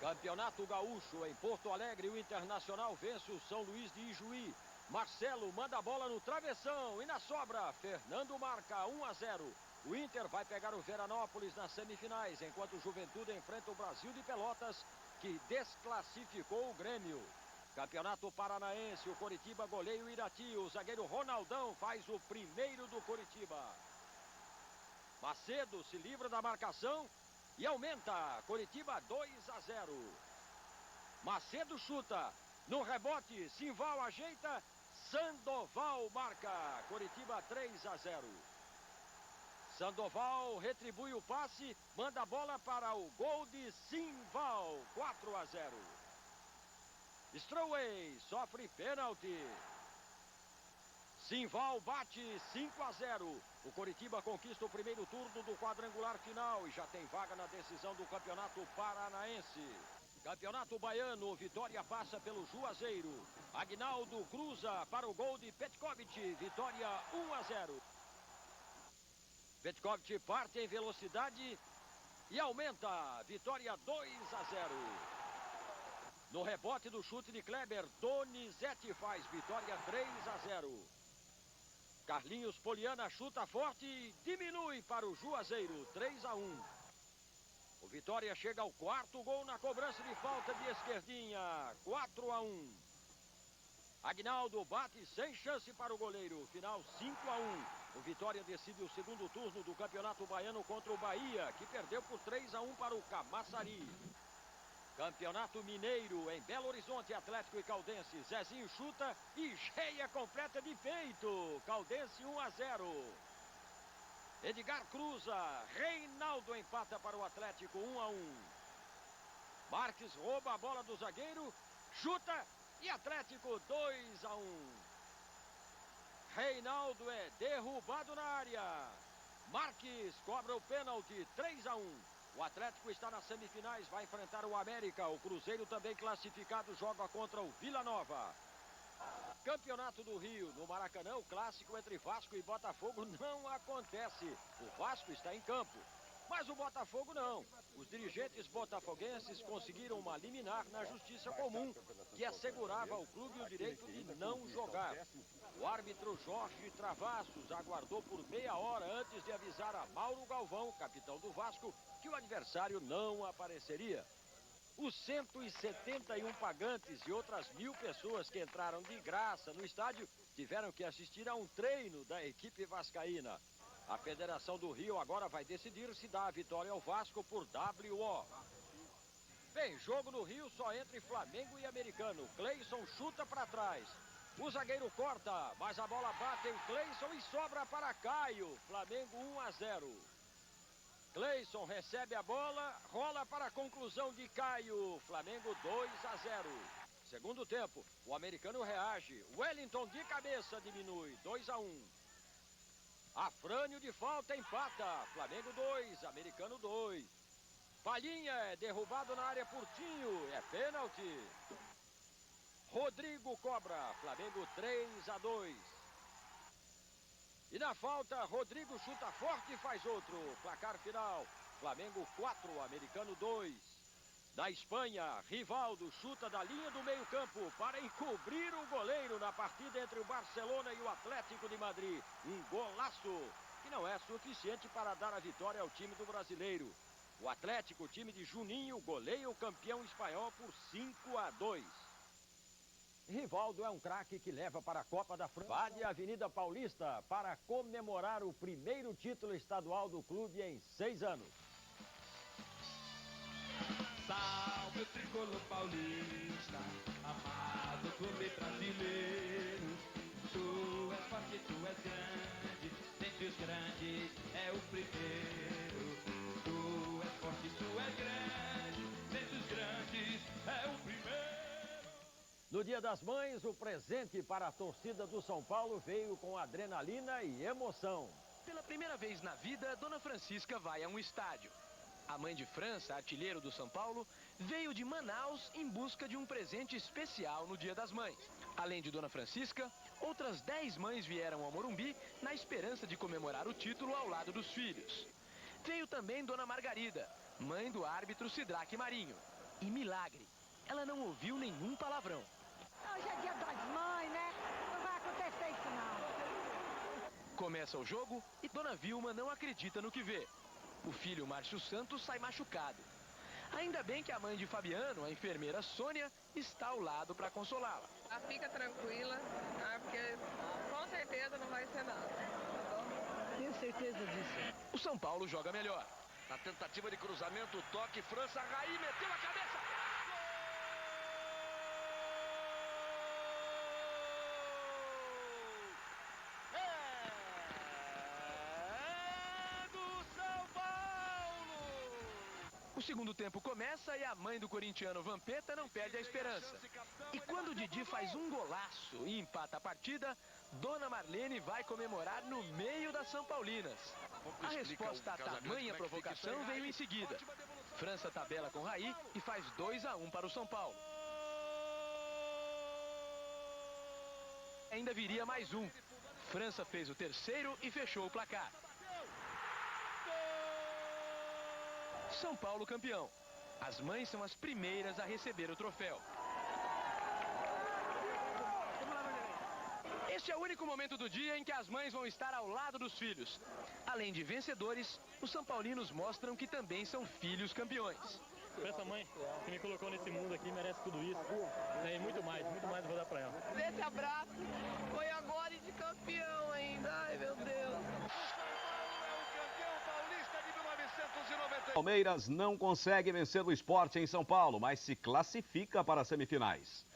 Campeonato Gaúcho em Porto Alegre, o Internacional vence o São Luís de Ijuí. Marcelo manda a bola no travessão e na sobra, Fernando marca 1-0. O Inter vai pegar o Veranópolis nas semifinais, enquanto o Juventude enfrenta o Brasil de Pelotas, que desclassificou o Grêmio. Campeonato Paranaense, o Coritiba goleia o Irati. O zagueiro Ronaldão faz o primeiro do Coritiba. Macedo se livra da marcação e aumenta. Coritiba 2-0. Macedo chuta. No rebote, Simval ajeita. Sandoval marca. Coritiba 3-0. Sandoval retribui o passe, manda a bola para o gol de Simval, 4-0. Stroway sofre pênalti. Simval bate 5-0. O Coritiba conquista o primeiro turno do quadrangular final e já tem vaga na decisão do Campeonato Paranaense. Campeonato Baiano, Vitória passa pelo Juazeiro. Aguinaldo cruza para o gol de Petkovic, Vitória 1-0. Petkovic parte em velocidade e aumenta. Vitória 2-0. No rebote do chute de Kleber, Donizete faz vitória 3-0. Carlinhos Poliana chuta forte e diminui para o Juazeiro, 3-1. O Vitória chega ao quarto gol na cobrança de falta de esquerdinha, 4-1. Aguinaldo bate sem chance para o goleiro, final 5-1. O Vitória decide o segundo turno do Campeonato Baiano contra o Bahia, que perdeu por 3-1 para o Camaçari. Campeonato Mineiro em Belo Horizonte, Atlético e Caldense. Zezinho chuta e cheia completa de peito. Caldense 1-0. Edgar cruza, Reinaldo empata para o Atlético 1-1. Marques rouba a bola do zagueiro, chuta e Atlético 2-1. Reinaldo é derrubado na área. Marques cobra o pênalti, 3-1. O Atlético está nas semifinais, vai enfrentar o América. O Cruzeiro também classificado joga contra o Vila Nova. Campeonato do Rio, no Maracanã, o clássico entre Vasco e Botafogo não acontece. O Vasco está em campo, mas o Botafogo não. Os dirigentes botafoguenses conseguiram uma liminar na Justiça Comum, que assegurava ao clube o direito de não jogar. O árbitro Jorge Travassos aguardou por meia hora antes de avisar a Mauro Galvão, capitão do Vasco, que o adversário não apareceria. Os 171 pagantes e outras 1000 pessoas que entraram de graça no estádio tiveram que assistir a um treino da equipe vascaína. A Federação do Rio agora vai decidir se dá a vitória ao Vasco por WO. Bem, jogo no Rio só entre Flamengo e Americano. Cleison chuta para trás. O zagueiro corta, mas a bola bate em Cleison e sobra para Caio. Flamengo 1-0. Cleison recebe a bola, rola para a conclusão de Caio. Flamengo 2-0. Segundo tempo, o Americano reage. Wellington de cabeça diminui, 2-1. Afrânio de falta empata. Flamengo 2, Americano 2. Palhinha é derrubado na área por Tinho. É pênalti. Rodrigo cobra. Flamengo 3-2. E na falta, Rodrigo chuta forte e faz outro. Placar final. Flamengo 4, Americano 2. Na Espanha, Rivaldo chuta da linha do meio-campo para encobrir o goleiro na partida entre o Barcelona e o Atlético de Madrid. Um golaço que não é suficiente para dar a vitória ao time do brasileiro. O Atlético, o time de Juninho, goleia o campeão espanhol por 5-2. Rivaldo é um craque que leva para a Copa da França. Vá de Avenida Paulista para comemorar o primeiro título estadual do clube em 6 anos. Salve o tricolor paulista, amado clube brasileiro. Tu és forte, tu és grande, dentre os grandes é o primeiro. Tu és forte, tu és grande, dentre os grandes é o primeiro. No Dia das Mães, o presente para a torcida do São Paulo veio com adrenalina e emoção. Pela primeira vez na vida, Dona Francisca vai a um estádio. A mãe de França, artilheiro do São Paulo, veio de Manaus em busca de um presente especial no Dia das Mães. Além de Dona Francisca, outras 10 mães vieram ao Morumbi na esperança de comemorar o título ao lado dos filhos. Veio também Dona Margarida, mãe do árbitro Sidraque Marinho. E milagre, ela não ouviu nenhum palavrão. Hoje é Dia das Mães, né? Não vai acontecer isso não. Começa o jogo e Dona Vilma não acredita no que vê. O filho Márcio Santos sai machucado. Ainda bem que a mãe de Fabiano, a enfermeira Sônia, está ao lado para consolá-la. Fica tranquila, porque com certeza não vai ser nada. Tenho certeza disso. O São Paulo joga melhor. Na tentativa de cruzamento, toque, França, Raí meteu a cabeça. O segundo tempo começa e a mãe do corintiano Vampeta não perde a esperança. E quando o Didi faz um golaço e empata a partida, Dona Marlene vai comemorar no meio das São Paulinas. A resposta à tamanha provocação veio em seguida. França tabela com Raí e faz 2-1 para o São Paulo. Ainda viria mais um. França fez o terceiro e fechou o placar. São Paulo campeão. As mães são as primeiras a receber o troféu. Este é o único momento do dia em que as mães vão estar ao lado dos filhos. Além de vencedores, os são paulinos mostram que também são filhos campeões. Essa mãe que me colocou nesse mundo aqui merece tudo isso. E muito mais eu vou dar pra ela. Esse abraço foi agora de campeão ainda. Ai, meu Deus. Palmeiras não consegue vencer o Sport em São Paulo, mas se classifica para as semifinais.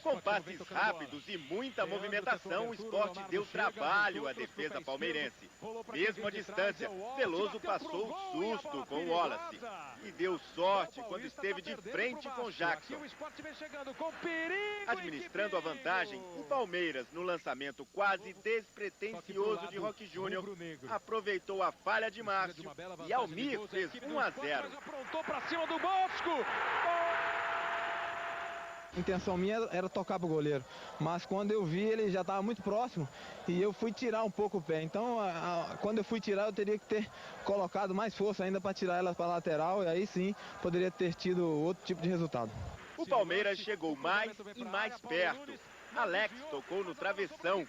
Com passes rápidos e muita movimentação, o Sport deu trabalho à defesa palmeirense. Mesmo à distância, Veloso passou susto com o Wallace. E deu sorte quando esteve de frente com Jackson. Administrando a vantagem, o Palmeiras, no lançamento quase despretensioso de Roque Júnior, aproveitou a falha de Márcio e Almir fez 1-0. Aprontou para cima do Bosco. A intenção minha era tocar pro goleiro, mas quando eu vi ele já estava muito próximo e eu fui tirar um pouco o pé. Então, quando eu fui tirar, eu teria que ter colocado mais força ainda para tirar ela para a lateral e aí sim poderia ter tido outro tipo de resultado. O Palmeiras chegou mais e mais perto. Alex tocou no travessão.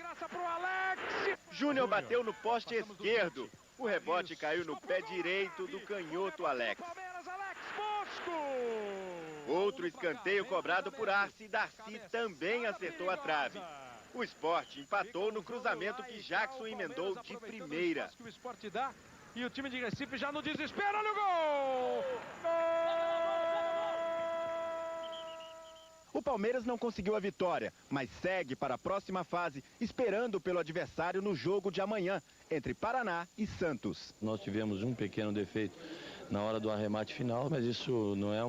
Júnior bateu no poste esquerdo. O rebote caiu no pé direito do canhoto Alex. Outro escanteio cobrado por Arce e Darcy também acertou a trave. O Sport empatou no cruzamento que Jackson emendou de primeira. O Sport dá e o time de Recife já no desespero, olha o gol! O Palmeiras não conseguiu a vitória, mas segue para a próxima fase, esperando pelo adversário no jogo de amanhã, entre Paraná e Santos. Nós tivemos um pequeno defeito na hora do arremate final, mas isso não é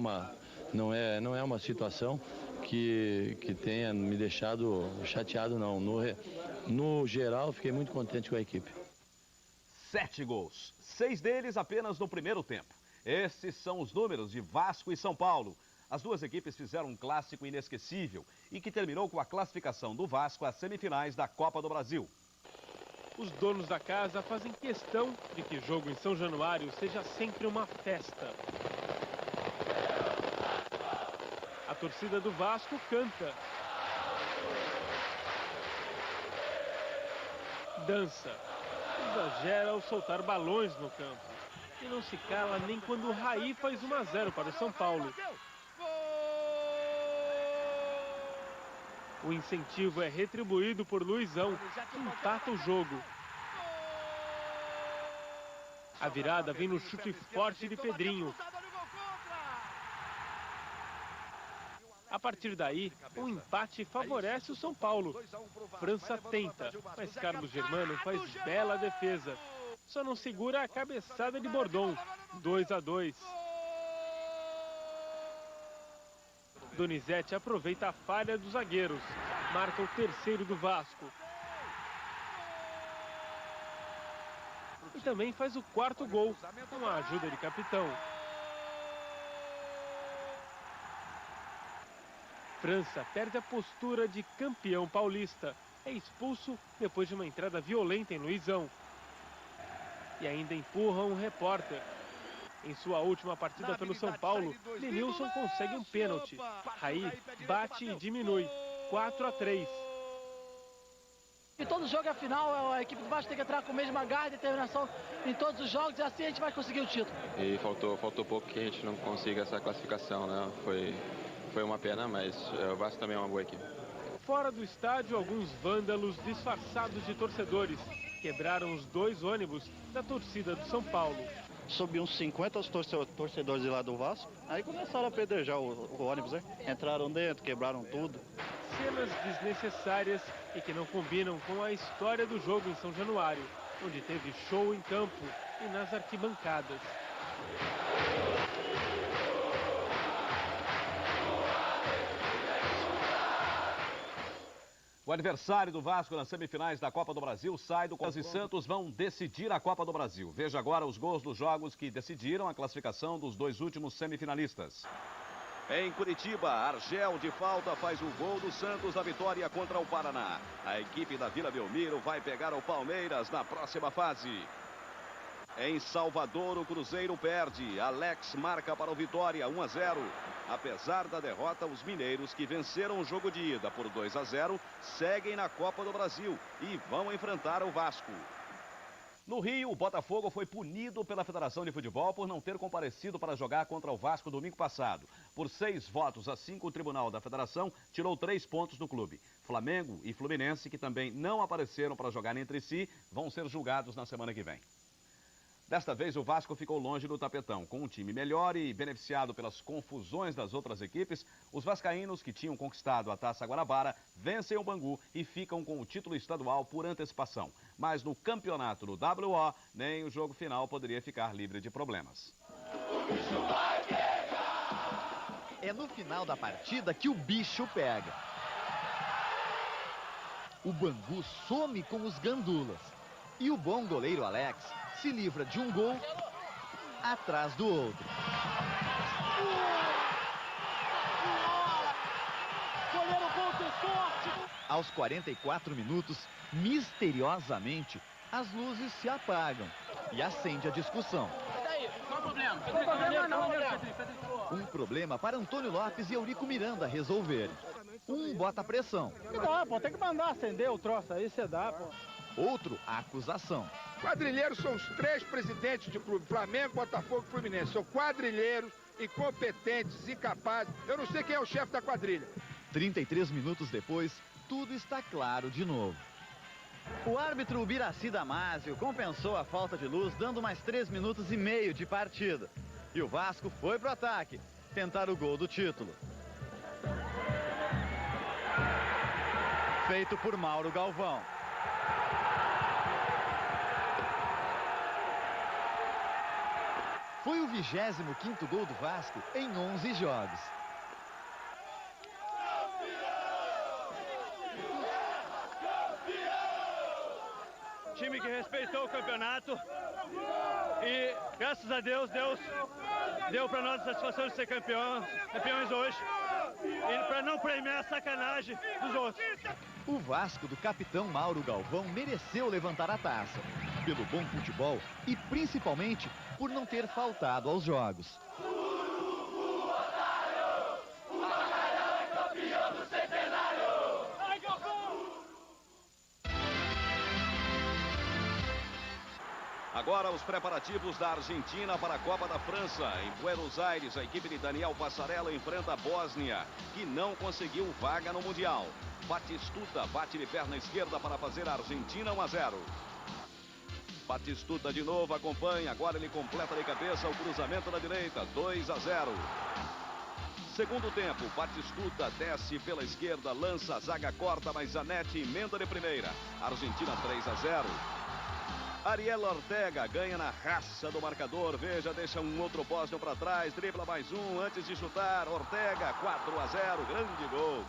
uma situação que tenha me deixado chateado, não. No geral, fiquei muito contente com a equipe. 7 gols, 6 deles apenas no primeiro tempo. Esses são os números de Vasco e São Paulo. As duas equipes fizeram um clássico inesquecível e que terminou com a classificação do Vasco às semifinais da Copa do Brasil. Os donos da casa fazem questão de que o jogo em São Januário seja sempre uma festa. A torcida do Vasco canta, dança, exagera ao soltar balões no campo e não se cala nem quando o Raí faz 1-0 para o São Paulo. O incentivo é retribuído por Luizão, que empata o jogo. A virada vem no chute forte de Pedrinho. A partir daí, o empate favorece o São Paulo. França tenta, mas Carlos Germano faz bela defesa. Só não segura a cabeçada de Bordon. 2-2. Donizete aproveita a falha dos zagueiros. Marca o terceiro do Vasco. E também faz o quarto gol, com a ajuda de capitão. França perde a postura de campeão paulista. É expulso depois de uma entrada violenta em Luizão. E ainda empurra um repórter. Em sua última partida pelo São Paulo, Denilson consegue um pênalti. Raí bate e diminui. 4-3. E todo jogo é final, a equipe do Vasco tem que entrar com a mesma garra e determinação em todos os jogos e assim a gente vai conseguir o título. E faltou pouco que a gente não consiga essa classificação, né? Foi uma pena, mas o Vasco também é uma boa equipe. Fora do estádio, alguns vândalos disfarçados de torcedores quebraram os 2 ônibus da torcida do São Paulo. Subiu uns 50 torcedores de lá do Vasco, aí começaram a apedrejar o ônibus, né? Entraram dentro, quebraram tudo. Cenas desnecessárias e que não combinam com a história do jogo em São Januário, onde teve show em campo e nas arquibancadas. O adversário do Vasco nas semifinais da Copa do Brasil sai do Palmeiras e Santos vão decidir a Copa do Brasil. Veja agora os gols dos jogos que decidiram a classificação dos 2 últimos semifinalistas. Em Curitiba, Argel de falta faz o gol do Santos na vitória contra o Paraná. A equipe da Vila Belmiro vai pegar o Palmeiras na próxima fase. Em Salvador, o Cruzeiro perde. Alex marca para o Vitória 1-0. Apesar da derrota, os mineiros que venceram o jogo de ida por 2-0 seguem na Copa do Brasil e vão enfrentar o Vasco. No Rio, o Botafogo foi punido pela Federação de Futebol por não ter comparecido para jogar contra o Vasco domingo passado. Por 6 votos a 5, o Tribunal da Federação tirou 3 pontos do clube. Flamengo e Fluminense, que também não apareceram para jogar entre si, vão ser julgados na semana que vem. Desta vez, o Vasco ficou longe do tapetão. Com um time melhor e beneficiado pelas confusões das outras equipes, os vascaínos, que tinham conquistado a Taça Guanabara, vencem o Bangu e ficam com o título estadual por antecipação. Mas no campeonato do WO, nem o jogo final poderia ficar livre de problemas. É no final da partida que o bicho pega. O Bangu some com os gandulas. E o bom goleiro Alex se livra de um gol atrás do outro. Goleiro bom, tem sorte! Aos 44 minutos, misteriosamente, as luzes se apagam e acende a discussão. Qual o problema? Um problema para Antônio Lopes e Eurico Miranda resolverem. Um bota pressão. Não, pô, tem que mandar acender o troço aí, você dá, pô. Outro, a acusação. Quadrilheiros são os 3 presidentes de clube, Flamengo, Botafogo e Fluminense. São quadrilheiros, incompetentes, incapazes. Eu não sei quem é o chefe da quadrilha. 33 minutos depois, tudo está claro de novo. O árbitro Biraci Damasio compensou a falta de luz, dando mais 3 minutos e meio de partida. E o Vasco foi pro ataque, tentar o gol do título. Feito por Mauro Galvão. Foi o 25º gol do Vasco em 11 jogos. Time que respeitou o campeonato e, graças a Deus, deu para nós a satisfação de ser campeões hoje. E para não premiar a sacanagem dos outros. O Vasco do capitão Mauro Galvão mereceu levantar a taça. Pelo bom futebol e principalmente por não ter faltado aos jogos. Agora os preparativos da Argentina para a Copa da França. Em Buenos Aires, a equipe de Daniel Passarella enfrenta a Bósnia, que não conseguiu vaga no Mundial. Batistuta bate de perna esquerda para fazer a Argentina 1-0. Batistuta de novo acompanha, agora ele completa de cabeça o cruzamento da direita, 2-0. Segundo tempo, Batistuta desce pela esquerda, lança, a zaga corta, mas Zanetti emenda de primeira. Argentina 3-0. Ariel Ortega ganha na raça do marcador, veja, deixa um outro poste para trás, dribla mais um antes de chutar, Ortega 4-0, grande gol.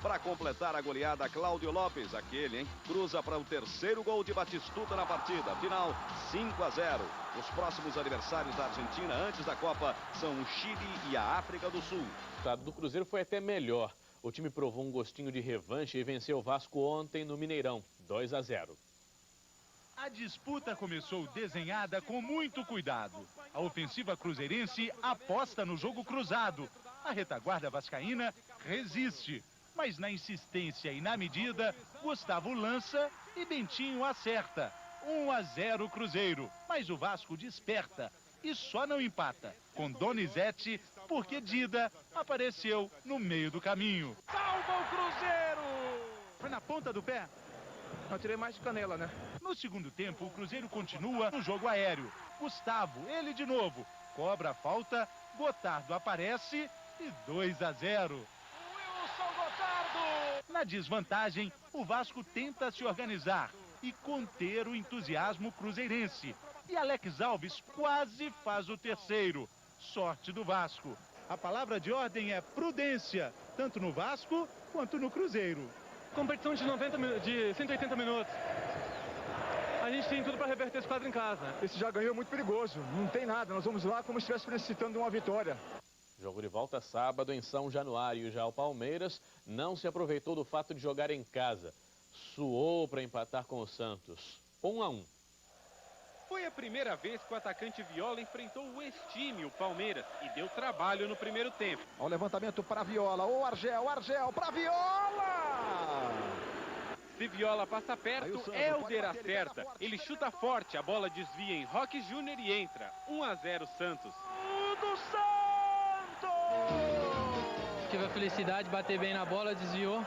Para completar a goleada, Cláudio Lopes, aquele, hein? Cruza para o terceiro gol de Batistuta na partida. Final, 5-0. Os próximos adversários da Argentina antes da Copa são o Chile e a África do Sul. O resultado do Cruzeiro foi até melhor. O time provou um gostinho de revanche e venceu o Vasco ontem no Mineirão, 2-0. A disputa começou desenhada com muito cuidado. A ofensiva cruzeirense aposta no jogo cruzado. A retaguarda vascaína resiste. Mas na insistência e na medida, Gustavo lança e Bentinho acerta. 1-0 Cruzeiro. Mas o Vasco desperta e só não empata com Donizete, porque Dida apareceu no meio do caminho. Salva o Cruzeiro! Foi na ponta do pé? Eu tirei mais de canela, né? No segundo tempo, o Cruzeiro continua no jogo aéreo. Gustavo, ele de novo, cobra a falta, Gotardo aparece e 2-0. Na desvantagem, o Vasco tenta se organizar e conter o entusiasmo cruzeirense. E Alex Alves quase faz o terceiro. Sorte do Vasco. A palavra de ordem é prudência, tanto no Vasco quanto no Cruzeiro. Competição de 180 minutos. A gente tem tudo para reverter esse quadro em casa. Esse já ganhou, é muito perigoso. Não tem nada, nós vamos lá como se estivesse necessitando de uma vitória. Jogo de volta sábado em São Januário. Já o Palmeiras não se aproveitou do fato de jogar em casa. Suou para empatar com o Santos. 1-1. Foi a primeira vez que o atacante Viola enfrentou o ex-time, o Palmeiras, e deu trabalho no primeiro tempo. Olha o levantamento para Viola. O Argel para Viola! Se Viola passa perto, Helder acerta. Ele chuta forte, a bola desvia em Roque Júnior e entra. 1-0 Santos. Do Santos! Tive a felicidade de bater bem na bola, desviou.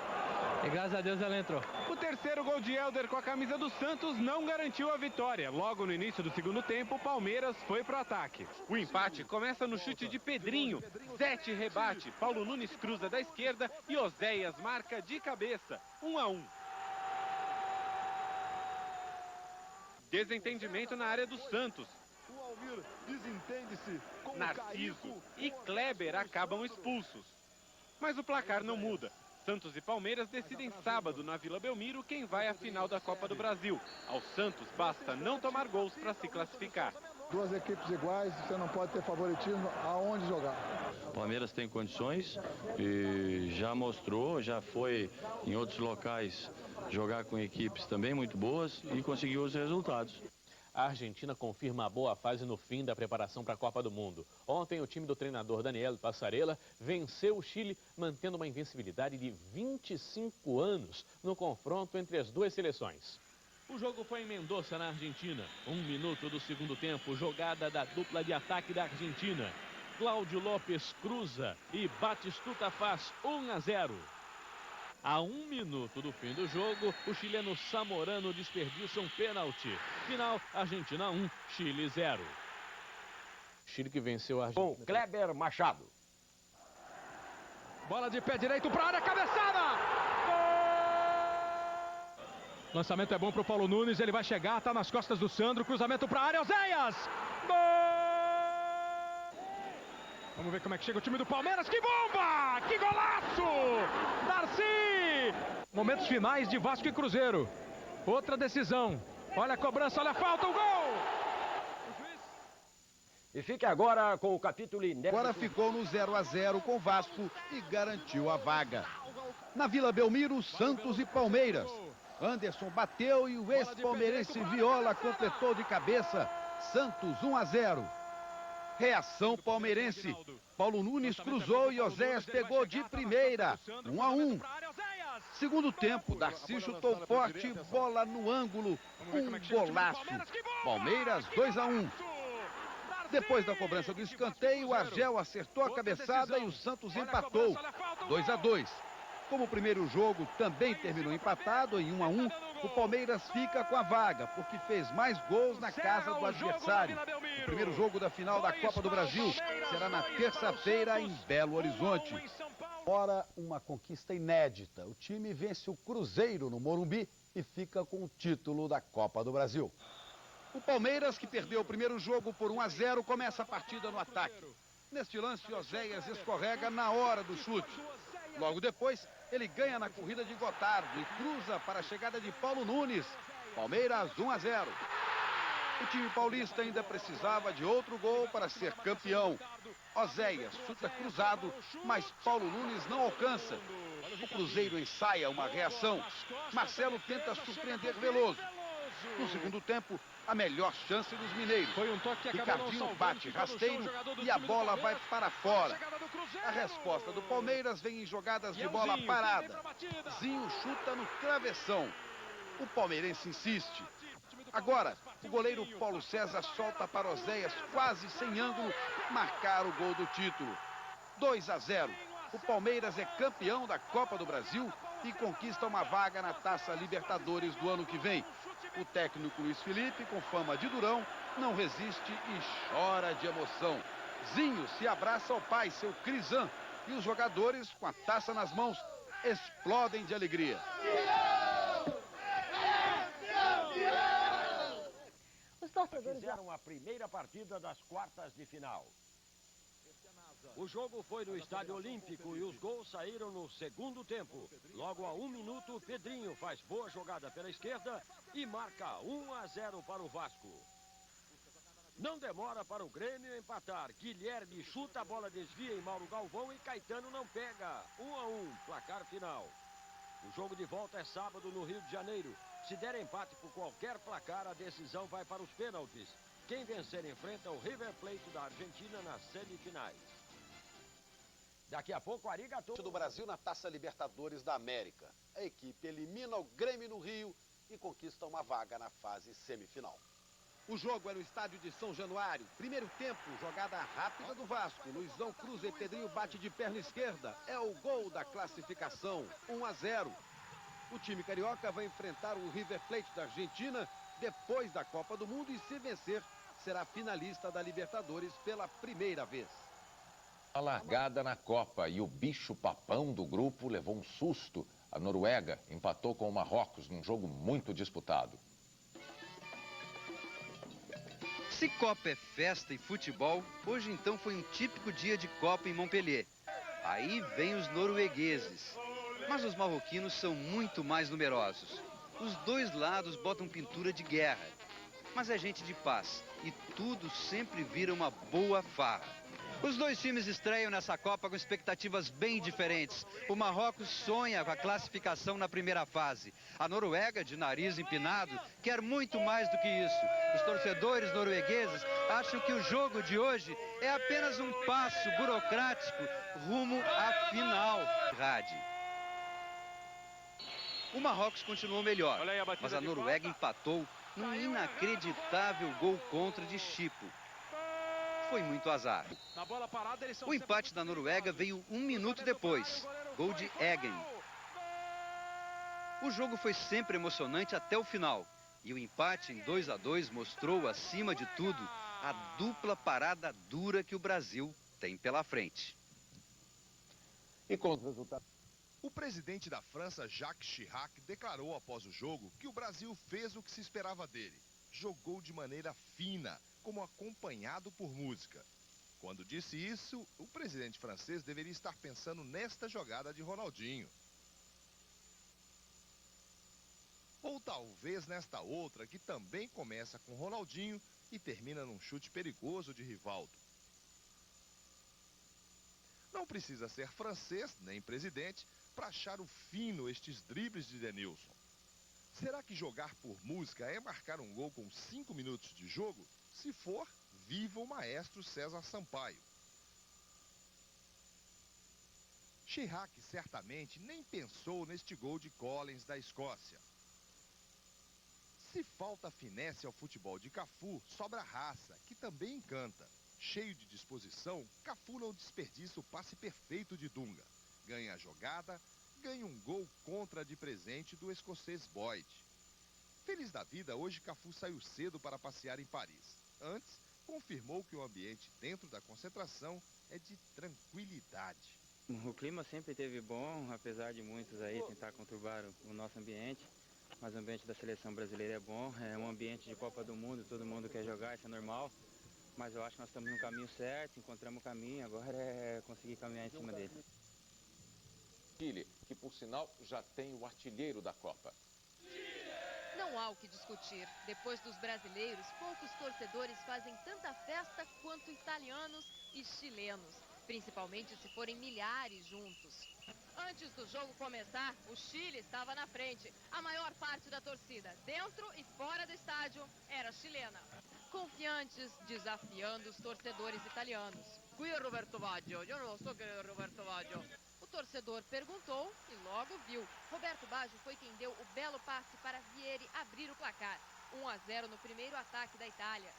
E graças a Deus ela entrou. O terceiro gol de Helder com a camisa do Santos não garantiu a vitória. Logo no início do segundo tempo, o Palmeiras foi pro ataque. O empate começa no chute de Pedrinho. Zete rebate, Paulo Nunes cruza da esquerda e Oséias marca de cabeça. 1-1. Desentendimento na área do Santos. O Almir desentende-se com Narciso e Kleber acabam expulsos. Mas o placar não muda. Santos e Palmeiras decidem sábado na Vila Belmiro quem vai à final da Copa do Brasil. Ao Santos basta não tomar gols para se classificar. Duas equipes iguais, você não pode ter favoritismo aonde jogar. O Palmeiras tem condições e já mostrou, já foi em outros locais jogar com equipes também muito boas e conseguiu os resultados. A Argentina confirma a boa fase no fim da preparação para a Copa do Mundo. Ontem, o time do treinador Daniel Passarella venceu o Chile, mantendo uma invencibilidade de 25 anos no confronto entre as duas seleções. O jogo foi em Mendoza, na Argentina. 1 minuto do segundo tempo, jogada da dupla de ataque da Argentina. Cláudio Lopes cruza e Batistuta faz 1-0. A 1 minuto do fim do jogo, o chileno Zamorano desperdiça um pênalti. Final, Argentina 1, Chile 0. Chile que venceu a Argentina. Com Kleber Machado. Bola de pé direito para a área, cabeçada! Gol! Lançamento é bom para o Paulo Nunes, ele vai chegar, está nas costas do Sandro, cruzamento para a área, Oséias! Gol! Vamos ver como é que chega o time do Palmeiras, que bomba! Que golaço! Darcy! Momentos finais de Vasco e Cruzeiro. Outra decisão. Olha a cobrança, olha a falta, o gol! E fique agora com o capítulo inédito. Agora ficou no 0-0 com o Vasco e garantiu a vaga. Na Vila Belmiro, Santos e Palmeiras. Anderson bateu e o ex-palmeirense Viola completou de cabeça. Santos 1-0. Reação palmeirense. Paulo Nunes cruzou e Oséias pegou de primeira. 1-1. Segundo tempo, Darcy chutou forte, bola no ângulo. Um golaço. Palmeiras 2-1. Depois da cobrança do escanteio, o Argel acertou a cabeçada e o Santos empatou. 2-2. Como o primeiro jogo também terminou empatado em 1-1, o Palmeiras fica com a vaga, porque fez mais gols na casa do adversário. O primeiro jogo da final da Copa do Brasil será na terça-feira em Belo Horizonte. Ora, uma conquista inédita. O time vence o Cruzeiro no Morumbi e fica com o título da Copa do Brasil. O Palmeiras, que perdeu o primeiro jogo por 1-0, começa a partida no ataque. Neste lance, Oséias escorrega na hora do chute. Logo depois, ele ganha na corrida de Gotardo e cruza para a chegada de Paulo Nunes. Palmeiras 1-0. O time paulista ainda precisava de outro gol para ser campeão. Oséias chuta cruzado, mas Paulo Nunes não alcança. O Cruzeiro ensaia uma reação. Marcelo tenta surpreender Veloso. No segundo tempo, a melhor chance dos mineiros. Foi um toque que acabou Ricardinho bate rasteiro e a bola vai para fora. A resposta do Palmeiras vem em jogadas de bola parada. Zinho chuta no travessão. O palmeirense insiste. Agora, o goleiro Paulo César solta para Oséias quase sem ângulo marcar o gol do título. 2-0. O Palmeiras é campeão da Copa do Brasil e conquista uma vaga na Taça Libertadores do ano que vem. O técnico Luiz Felipe, com fama de durão, não resiste e chora de emoção. Zinho se abraça ao pai, seu Crisan, e os jogadores, com a taça nas mãos, explodem de alegria. Os torcedores fizeram a primeira partida das quartas de final. O jogo foi no Estádio Olímpico e os gols saíram no segundo tempo. Logo a 1 minuto, Pedrinho faz boa jogada pela esquerda e marca 1-0 para o Vasco. Não demora para o Grêmio empatar. Guilherme chuta, a bola desvia em Mauro Galvão e Caetano não pega. 1-1, placar final. O jogo de volta é sábado no Rio de Janeiro. Se der empate por qualquer placar, a decisão vai para os pênaltis. Quem vencer enfrenta o River Plate da Argentina nas semifinais. Daqui a pouco, Arigato Do Brasil na Taça Libertadores da América. A equipe elimina o Grêmio no Rio e conquista uma vaga na fase semifinal. O jogo é no estádio de São Januário. Primeiro tempo, jogada rápida do Vasco. Luizão cruza e Pedrinho bate de perna esquerda. É o gol da classificação, 1-0. O time carioca vai enfrentar o River Plate da Argentina depois da Copa do Mundo e, se vencer, será finalista da Libertadores pela primeira vez. A largada na Copa e o bicho-papão do grupo levou um susto. A Noruega empatou com o Marrocos num jogo muito disputado. Se Copa é festa e futebol, hoje então foi um típico dia de Copa em Montpellier. Aí vem os noruegueses. Mas os marroquinos são muito mais numerosos. Os dois lados botam pintura de guerra. Mas é gente de paz e tudo sempre vira uma boa farra. Os dois times estreiam nessa Copa com expectativas bem diferentes. O Marrocos sonha com a classificação na primeira fase. A Noruega, de nariz empinado, quer muito mais do que isso. Os torcedores noruegueses acham que o jogo de hoje é apenas um passo burocrático rumo à final. O Marrocos continuou melhor, mas a Noruega empatou num inacreditável gol contra de Chipo. Foi muito azar. O empate da Noruega veio 1 minuto depois. Gol de Eggen. O jogo foi sempre emocionante até o final. E o empate em 2-2 mostrou, acima de tudo, a dupla parada dura que o Brasil tem pela frente. E com os resultados... O presidente da França, Jacques Chirac, declarou após o jogo que o Brasil fez o que se esperava dele. Jogou de maneira fina, como acompanhado por música. Quando disse isso, o presidente francês deveria estar pensando nesta jogada de Ronaldinho. Ou talvez nesta outra, que também começa com Ronaldinho e termina num chute perigoso de Rivaldo. Não precisa ser francês, nem presidente, para achar o fino estes dribles de Denilson. Será que jogar por música é marcar um gol com 5 minutos de jogo? Se for, viva o maestro César Sampaio. Chirac certamente nem pensou neste gol de Collins da Escócia. Se falta finesse ao futebol de Cafu, sobra raça, que também encanta. Cheio de disposição, Cafu não desperdiça o passe perfeito de Dunga. Ganha a jogada, ganha um gol contra de presente do escocês Boyd. Feliz da vida, hoje Cafu saiu cedo para passear em Paris. Antes, confirmou que o ambiente dentro da concentração é de tranquilidade. O clima sempre esteve bom, apesar de muitos aí tentar conturbar o nosso ambiente. Mas o ambiente da seleção brasileira é bom, é um ambiente de Copa do Mundo, todo mundo quer jogar, isso é normal. Mas eu acho que nós estamos no caminho certo, encontramos o caminho, agora é conseguir caminhar em cima dele. Chile, que por sinal já tem o artilheiro da Copa. Não há o que discutir. Depois dos brasileiros, poucos torcedores fazem tanta festa quanto italianos e chilenos, principalmente se forem milhares juntos. Antes do jogo começar, o Chile estava na frente. A maior parte da torcida, dentro e fora do estádio, era chilena. Confiantes, desafiando os torcedores italianos. Qui é Roberto Baggio, eu não sou Roberto Baggio. O torcedor perguntou e logo viu. Roberto Baggio foi quem deu o belo passe para Vieri abrir o placar. 1-0 no primeiro ataque da Itália.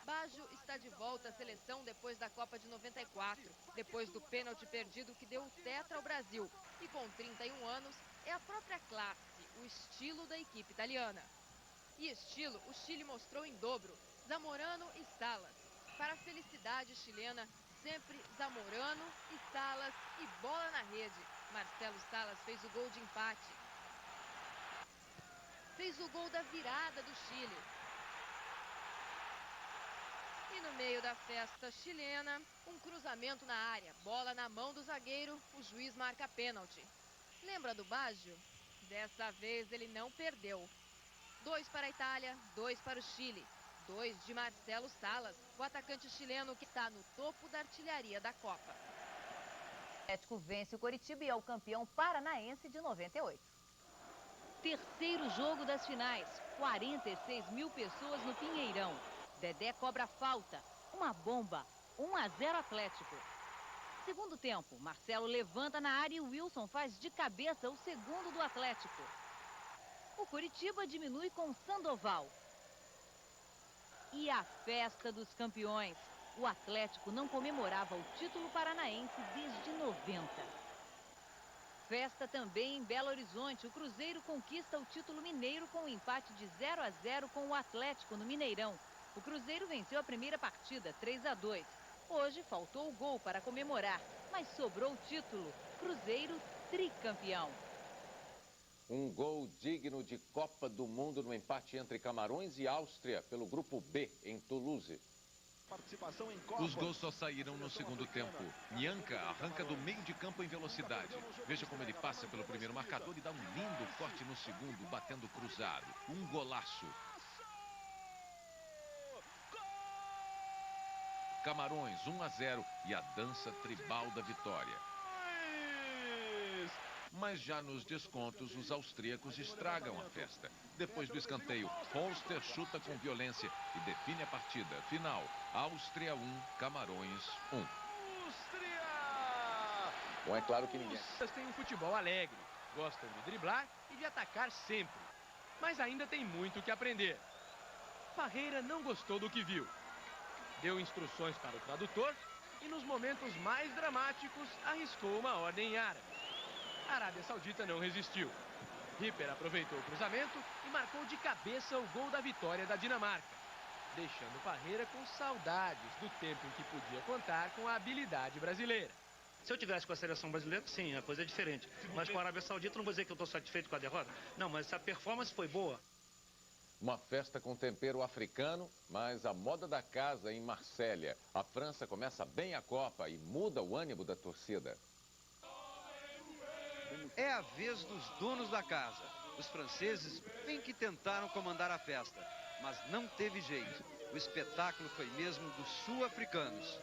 Baggio está de volta à seleção depois da Copa de 94, depois do pênalti perdido que deu o tetra ao Brasil. E com 31 anos, é a própria classe, o estilo da equipe italiana. E estilo o Chile mostrou em dobro, Zamorano e Salas. Para a felicidade chilena, sempre Zamorano e Salas e bola na rede. Marcelo Salas fez o gol de empate. Fez o gol da virada do Chile. E no meio da festa chilena, um cruzamento na área, bola na mão do zagueiro, o juiz marca pênalti. Lembra do Baggio? Dessa vez ele não perdeu. 2 para a Itália, 2 para o Chile. 2 de Marcelo Salas, o atacante chileno que está no topo da artilharia da Copa. O Atlético vence o Coritiba e é o campeão paranaense de 98. Terceiro jogo das finais, 46 mil pessoas no Pinheirão. Dedé cobra falta, uma bomba, 1-0 Atlético. Segundo tempo, Marcelo levanta na área e Wilson faz de cabeça o segundo do Atlético. O Coritiba diminui com Sandoval. E a festa dos campeões. O Atlético não comemorava o título paranaense desde 90. Festa também em Belo Horizonte. O Cruzeiro conquista o título mineiro com um empate de 0-0 com o Atlético no Mineirão. O Cruzeiro venceu a primeira partida, 3-2. Hoje faltou o gol para comemorar, mas sobrou o título. Cruzeiro tricampeão. Um gol digno de Copa do Mundo no empate entre Camarões e Áustria pelo Grupo B, em Toulouse. Participação em Copa. Os gols só saíram no segundo tempo. Nhanca arranca do meio de campo em velocidade. Veja como ele passa pelo primeiro marcador e dá um lindo corte no segundo, batendo cruzado. Um golaço. Camarões 1-0 e a dança tribal da vitória. Mas já nos descontos, os austríacos estragam a festa. Depois do escanteio, Holster chuta com violência e define a partida. Final, Áustria 1, Camarões 1. Bom, é claro que ninguém... Eles têm um futebol alegre, gostam de driblar e de atacar sempre. Mas ainda tem muito que aprender. Parreira não gostou do que viu. Deu instruções para o tradutor e nos momentos mais dramáticos arriscou uma ordem em árabe. A Arábia Saudita não resistiu. Ripper aproveitou o cruzamento e marcou de cabeça o gol da vitória da Dinamarca, deixando Parreira com saudades do tempo em que podia contar com a habilidade brasileira. Se eu tivesse com a seleção brasileira, sim, a coisa é diferente. Mas com a Arábia Saudita, não vou dizer que eu estou satisfeito com a derrota. Não, mas a performance foi boa. Uma festa com tempero africano, mas a moda da casa em Marsella. A França começa bem a Copa e muda o ânimo da torcida. É a vez dos donos da casa. Os franceses bem que tentaram comandar a festa, mas não teve jeito. O espetáculo foi mesmo dos sul-africanos.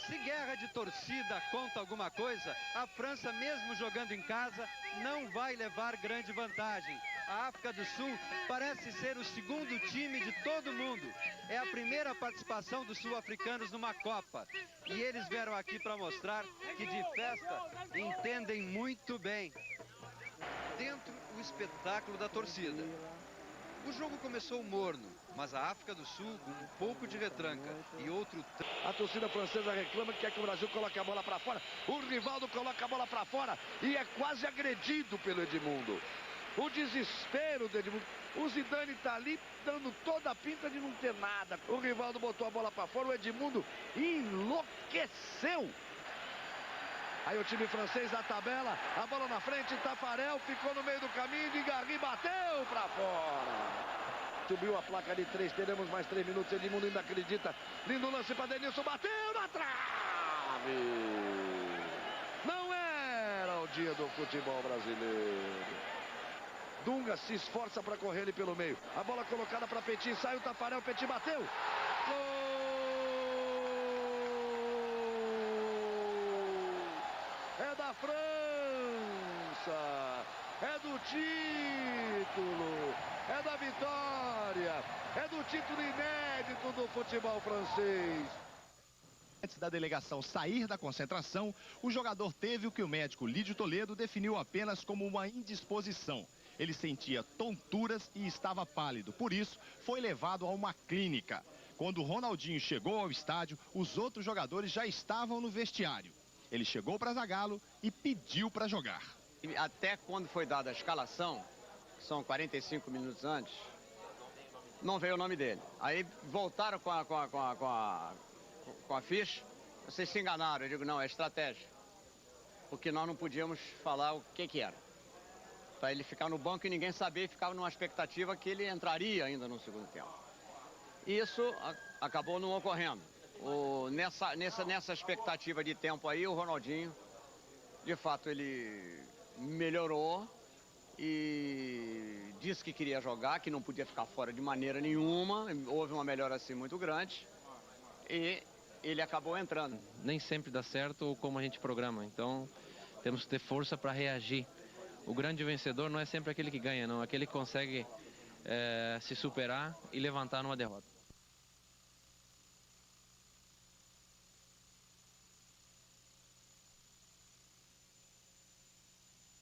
Se guerra de torcida conta alguma coisa, a França, mesmo jogando em casa, não vai levar grande vantagem. A África do Sul parece ser o segundo time de todo mundo. É a primeira participação dos sul-africanos numa Copa. E eles vieram aqui para mostrar que de festa entendem muito bem. Dentro, o espetáculo da torcida. O jogo começou morno, mas a África do Sul com um pouco de retranca e outro... A torcida francesa reclama que quer que o Brasil coloque a bola para fora. O Rivaldo coloca a bola para fora e é quase agredido pelo Edmundo. O desespero do Edmundo. O Zidane tá ali dando toda a pinta de não ter nada. O Rivaldo botou a bola para fora, o Edmundo enlouqueceu. Aí o time francês na tabela, a bola na frente, Tafarel ficou no meio do caminho e Garri bateu para fora. Subiu a placa de 3, teremos mais 3 minutos, Edmundo ainda acredita. Lindo lance para Denilson, bateu na trave. Não era o dia do futebol brasileiro. Dunga se esforça para correr ele pelo meio. A bola colocada para Petit, sai o Tafarel, Petit bateu. Gol! É da França, é do título, é da vitória, é do título inédito do futebol francês. Antes da delegação sair da concentração, o jogador teve o que o médico Lídio Toledo definiu apenas como uma indisposição. Ele sentia tonturas e estava pálido, por isso foi levado a uma clínica. Quando o Ronaldinho chegou ao estádio, os outros jogadores já estavam no vestiário. Ele chegou para Zagallo e pediu para jogar. Até quando foi dada a escalação, que são 45 minutos antes, não veio o nome dele. Aí voltaram com a ficha, vocês se enganaram. Eu digo, não, é estratégia. Porque nós não podíamos falar o que era. Para ele ficar no banco e ninguém saber, ficava numa expectativa que ele entraria ainda no segundo tempo. E isso acabou não ocorrendo. Nessa expectativa de tempo aí, o Ronaldinho, de fato, ele melhorou e disse que queria jogar, que não podia ficar fora de maneira nenhuma. Houve uma melhora assim muito grande e ele acabou entrando. Nem sempre dá certo como a gente programa, então temos que ter força para reagir. O grande vencedor não é sempre aquele que ganha, não, é aquele que consegue se superar e levantar numa derrota.